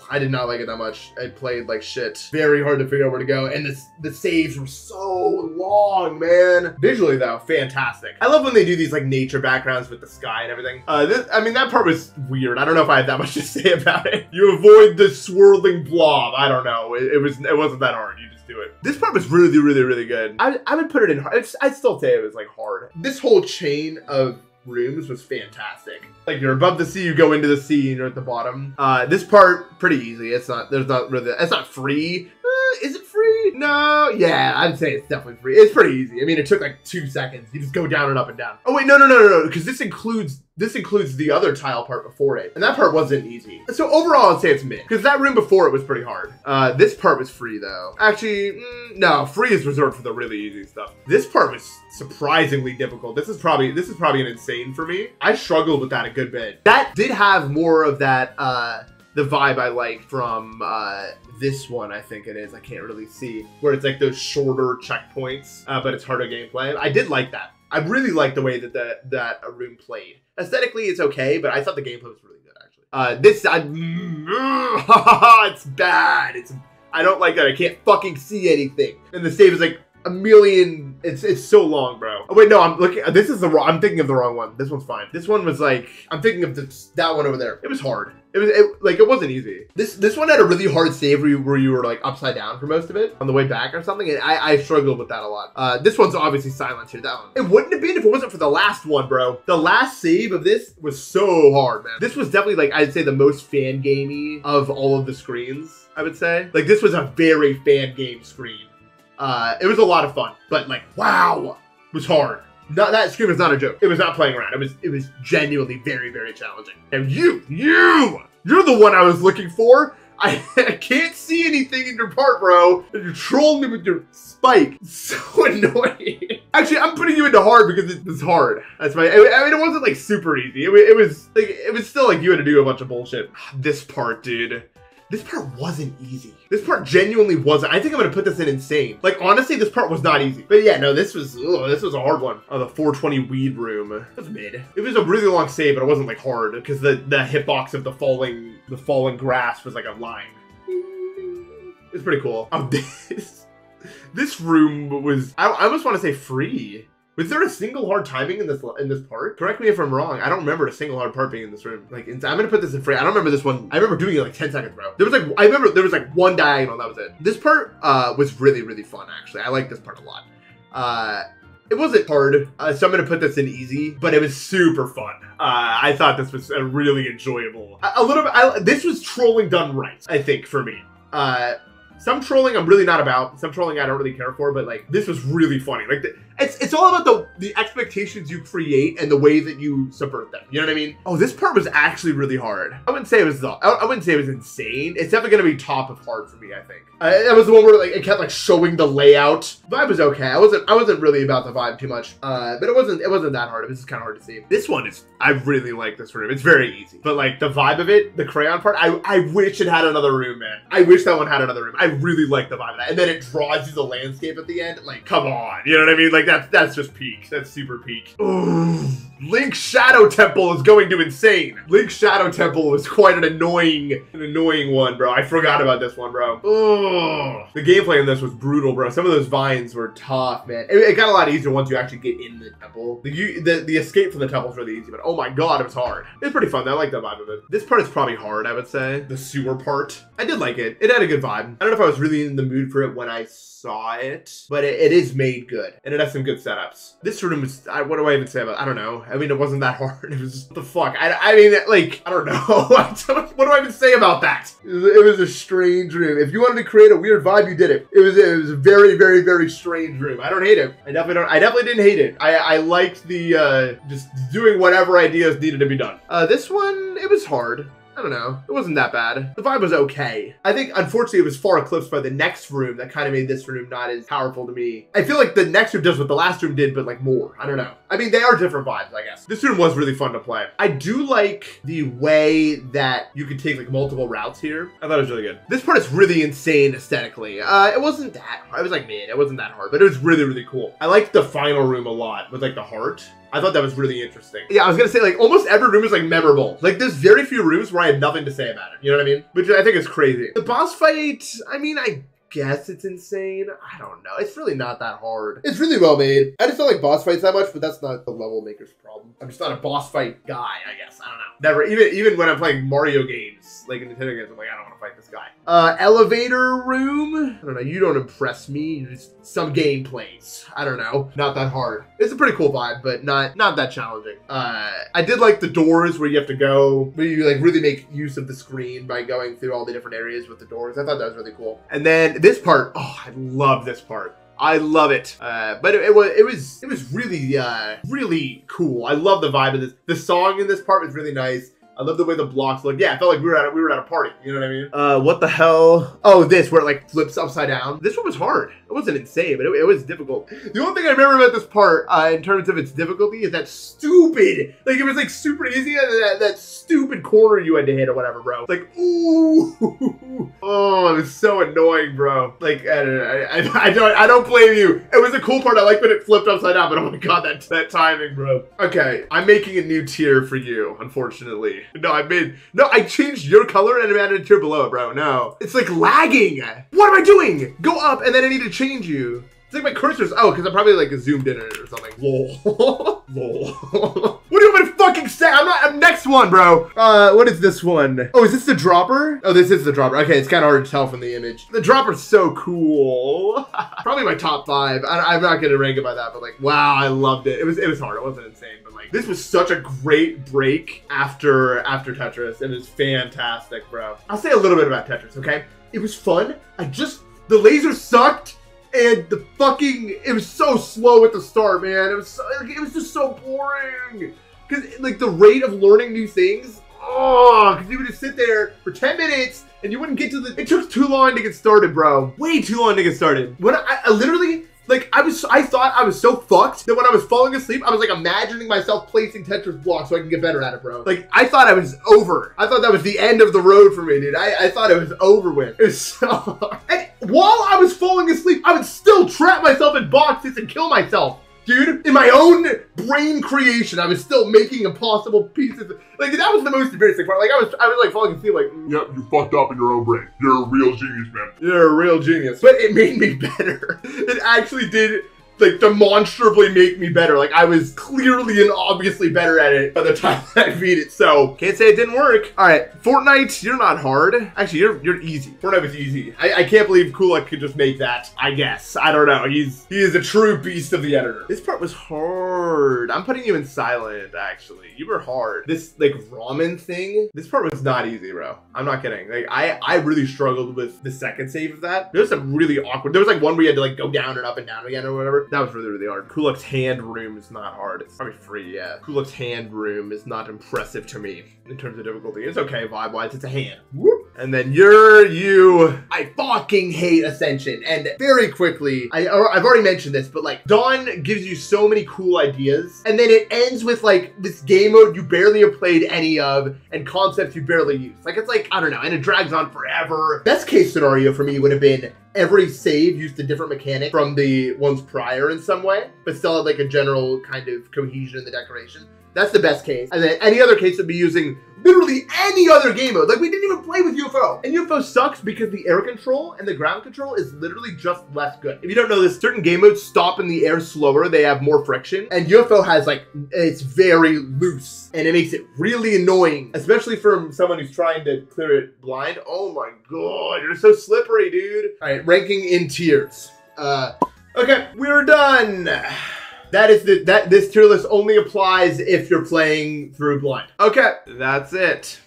I did not like it that much. I played like shit. Very hard to figure out where to go. And the saves were so long, man. Visually though, fantastic. I love when they do these like nature backgrounds with the sky and everything. That part was weird. I don't know if I had that much to say about it. You avoid the swirling blob. I don't know. It wasn't that hard. You just do it. This part was really good. I would put it in hard. I'd still say it was like hard. This whole chain of rooms was fantastic. Like you're above the sea, you go into the sea, and you're at the bottom. This part pretty easy. It's not free. Is it free? No. Yeah, I'd say it's definitely free. It's pretty easy. I mean, it took like 2 seconds. You just go down and up and down. Oh wait, no, because this includes the other tile part before it, and that part wasn't easy. So overall, I'd say it's mid, because that room before it was pretty hard. This part was free though. Actually, no, free is reserved for the really easy stuff. This part was surprisingly difficult. This is probably an insane for me. I struggled with that a good bit. That did have more of that the vibe I liked from this one, I think it is. I can't really see, where it's like those shorter checkpoints, but it's harder gameplay. I did like that. I really liked the way that a room played. Aesthetically, it's okay, but I thought the gameplay was really good, actually. It's bad. I don't like that. I can't fucking see anything. And the save is like a million. It's so long, bro. Oh wait, no, I'm thinking of the wrong one. This one's fine. This one was like, I'm thinking of that one over there. It was hard. It wasn't easy. This one had a really hard save where you were like upside down for most of it on the way back or something, and I struggled with that a lot. This one's obviously silent here. That one. It wouldn't have been if it wasn't for the last one, bro. The last save of this was so hard, man. This was definitely like, I'd say the most fan gamey of all of the screens, I would say. Like this was a very fan game screen. It was a lot of fun, but like, wow, it was hard. That screen was not a joke. It was not playing around. It was genuinely very challenging. And you're the one I was looking for. I can't see anything in your part, bro. And you're trolling me with your spike. It's so annoying. Actually, I'm putting you into hard because it's hard. That's my. I mean, it wasn't like super easy. It was still like you had to do a bunch of bullshit. This part, dude. This part wasn't easy. This part genuinely wasn't. I think I'm gonna put this in insane. Like honestly, this part was not easy. But yeah, no, this was a hard one. Oh, the 420 weed room. It was mid. It was a really long save, but it wasn't like hard because the hitbox of the falling grass was like a line. It's pretty cool. Oh, this room was. I almost want to say free. Was there a single hard timing in this part? Correct me if I'm wrong. I don't remember a single hard part being in this room. Like, I'm gonna put this in free. I don't remember this one. I remember doing it like 10 seconds, bro. I remember there was like one diagonal. That was it. This part was really fun, actually. I like this part a lot. It wasn't hard, so I'm gonna put this in easy, but it was super fun. I thought this was a really enjoyable. A little bit. This was trolling done right, I think, for me. Some trolling I'm really not about. Some trolling I don't really care for, but like this was really funny. Like it's all about the expectations you create and the way that you subvert them. You know what I mean? Oh, this part was actually really hard. I wouldn't say it was insane. It's definitely gonna be top of hard for me, I think. That was the one where like it kept like showing the layout. The vibe was okay. I wasn't really about the vibe too much. But it wasn't that hard. It was just kind of hard to see. This one is, I really like this room. It's very easy. But like the vibe of it, the crayon part, I wish it had another room, man. I wish that one had another room. I really like the vibe of that. And then it draws you the landscape at the end. Like, come on. You know what I mean? Like that's just peak. That's super peak. Ooh. Link's Shadow Temple is going to insane. Link's Shadow Temple was quite an annoying one, bro. I forgot about this one, bro. Oh, the gameplay in this was brutal, bro. Some of those vines were tough, man. It got a lot easier once you actually get in the temple. The escape from the temple is really easy, but oh my god, it was hard. It's pretty fun. I like the vibe of it. This part is probably hard, I would say. The sewer part. I did like it. It had a good vibe. I don't know if I was really in the mood for it when I saw it, but it is made good, and it has some good setups. This room was, what do I even say about it? I don't know. I mean, it wasn't that hard. It was, what the fuck? I mean, like, I don't know. What do I even say about that? It was a strange room. If you wanted to create a weird vibe, you did it. It was a very, very, very strange room. I don't hate it. I definitely didn't hate it. I liked the, just doing whatever ideas needed to be done. This one, it was hard. I don't know. It wasn't that bad. The vibe was okay. I think, unfortunately, it was far eclipsed by the next room that kind of made this room not as powerful to me. I feel like the next room does what the last room did, but like more. I don't know. I mean, they are different vibes, I guess. This room was really fun to play. I do like the way that you could take like multiple routes here. I thought it was really good. This part is really insane aesthetically. It wasn't that hard. It was like mid. It wasn't that hard, but it was really, really cool. I liked the final room a lot with like the heart. I thought that was really interesting. Yeah, I was gonna say, like, almost every room is, like, memorable. Like, there's very few rooms where I had nothing to say about it. You know what I mean? Which I think is crazy. The boss fight, I mean, I guess it's insane. I don't know. It's really not that hard. It's really well made. I just don't like boss fights that much, but that's not the level maker's problem. I'm just not a boss fight guy, I guess. I don't know. Never, even when I'm playing Mario games, like in Nintendo games, I'm like, I don't want to fight this guy. Elevator room. I don't know. You don't impress me. You're just some gameplays. I don't know. Not that hard. It's a pretty cool vibe, but not that challenging. I did like the doors where you have to go, where you like really make use of the screen by going through all the different areas with the doors. I thought that was really cool. And then this part, oh, I love this part. I love it. But it was really, really cool. I love the vibe of this. The song in this part was really nice. I love the way the blocks look. Yeah, it felt like we were at a party. You know what I mean? What the hell? Oh, this, where it like flips upside down. This one was hard. It wasn't insane, but it was difficult. The only thing I remember about this part, in terms of its difficulty, is that stupid, like it was like super easy, and that stupid corner you had to hit or whatever, bro. Like, ooh. Oh, it was so annoying, bro. Like, I don't blame you. It was a cool part. I like when it flipped upside down, but oh my god, that timing, bro. Okay, I'm making a new tier for you, unfortunately. No, I changed your color and I added a tier below it, bro. No. It's like lagging. What am I doing? Go up and then I need to change you. It's like my cursor's, oh, because I probably like zoomed in it or something. Lol. Lol. What do you want me to fucking say? I'm next one, bro. What is this one? Oh, is this the dropper? Oh, this is the dropper. Okay, it's kind of hard to tell from the image. The dropper's so cool. Probably my top 5. I'm not gonna rank it by that, but like, wow, I loved it. It was hard. It wasn't insane, but like, this was such a great break after Tetris. It was fantastic, bro. I'll say a little bit about Tetris, okay? It was fun. The laser sucked. And it was so slow at the start, man. It was just so boring. Because, like, the rate of learning new things, because you would just sit there for 10 minutes and you wouldn't get to it took too long to get started, bro. Way too long to get started. When I literally, like, I thought I was so fucked that when I was falling asleep, I was, like, imagining myself placing Tetris blocks so I can get better at it, bro. Like, I thought I was over. I thought that was the end of the road for me, dude. I thought it was over with. It was so hard. And while I was falling asleep, I would still trap myself in boxes and kill myself. Dude, in my own brain creation, I was still making impossible pieces. Like, that was the most embarrassing part. Like, I was like falling asleep like,
yep, you fucked up in your own brain. You're a real genius, man.
You're a real genius. But it made me better. It actually did, like, demonstrably make me better. Like, I was clearly and obviously better at it by the time I beat it. So, can't say it didn't work. All right, Fortnite, you're not hard. Actually, you're easy. Fortnite was easy. I can't believe Kulak could just make that, I guess. I don't know. He is a true beast of the editor. This part was hard. I'm putting you in silent, actually. You were hard. This, like, ramen thing, this part was not easy, bro. I'm not kidding. Like, I really struggled with the second save of that. There was some really awkward, there was, like, one where you had to, like, go down and up and down again or whatever. That was really, really hard. Kulak's hand room is not hard. It's probably free, yeah. Kulak's hand room is not impressive to me in terms of difficulty. It's okay, vibe-wise. It's a hand. Whoop. And then I fucking hate Ascension. And very quickly, I've already mentioned this, but like, Dawn gives you so many cool ideas. And then it ends with like this game mode you barely have played any of and concepts you barely use. Like, it's like, I don't know, and it drags on forever. Best case scenario for me would have been
every save used a different mechanic from the ones prior in some way, but still had like a general kind of cohesion in the decoration. That's the best case. And then any other case would be using literally any other game mode. Like, we didn't even play with UFO. And UFO sucks because the air control and the ground control is literally just less good. If you don't know this, certain game modes stop in the air slower. They have more friction. And UFO has, like, it's very loose. And it makes it really annoying, especially from someone who's trying to clear it blind. Oh my god, you're so slippery, dude. All right, ranking in tiers. Okay, we're done. This tier list only applies if you're playing through blind. Okay, that's it.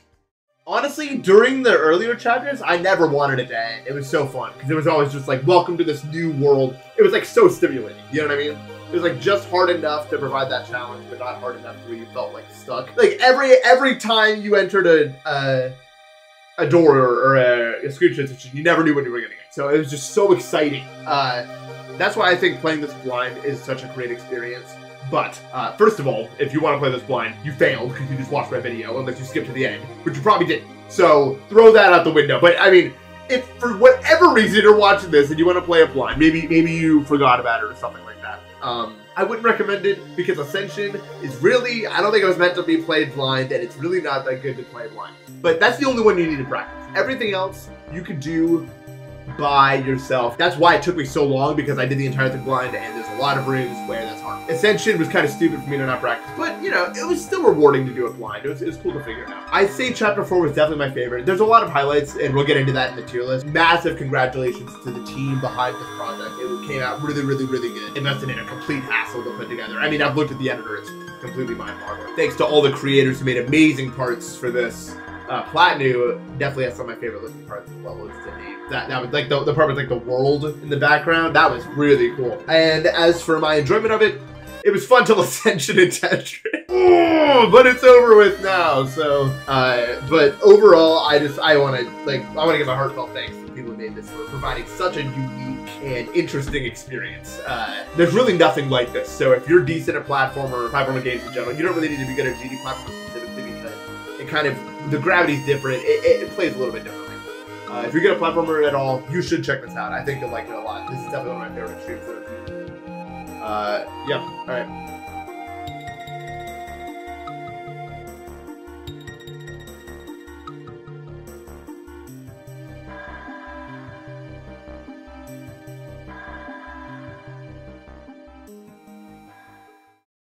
Honestly, during the earlier chapters, I never wanted it to end. It was so fun because it was always just like, welcome to this new world. It was like so stimulating. You know what I mean? It was like just hard enough to provide that challenge, but not hard enough where you felt like stuck. Like every time you entered a door or a screen transition, you never knew when you were gonna get. So it was just so exciting. That's why I think playing this blind is such a great experience. But, first of all, if you want to play this blind, you failed because you just watched my video unless you skipped to the end, which you probably didn't. So, throw that out the window. But, I mean, if for whatever reason you're watching this and you want to play it blind, maybe you forgot about it or something like that, I wouldn't recommend it because Ascension is really, I don't think it was meant to be played blind, and it's really not that good to play blind. But that's the only one you need to practice. Everything else you could do by yourself. That's why it took me so long, because I did the entire thing blind, and there's a lot of rooms where that's hard. Ascension was kind of stupid for me to not practice, but you know, it was still rewarding to do it blind. It was cool to figure it out. I'd say Chapter 4 was definitely my favorite. There's a lot of highlights, and we'll get into that in the tier list. Massive congratulations to the team behind this project. It came out really, really, really good. It must have been a complete hassle to put together. I mean, I've looked at the editor, it's completely mind-boggling. Thanks to all the creators who made amazing parts for this. Platnu definitely has some of my favorite looking parts as well. That was like the part with like the world in the background. That was really cool. And as for my enjoyment of it, it was fun till Ascension and Tetris. Oh, but it's over with now. So, but overall, I want to give a heartfelt thanks to the people who made this for providing such a unique and interesting experience. There's really nothing like this. So if you're decent at platformer games in general, you don't really need to be good at GD platformers specifically because it kind of, the gravity's different. It plays a little bit differently. If you're good at platformer at all, you should check this out. I think you'll like it a lot. This is definitely one of my favorite streams. Yeah, all right.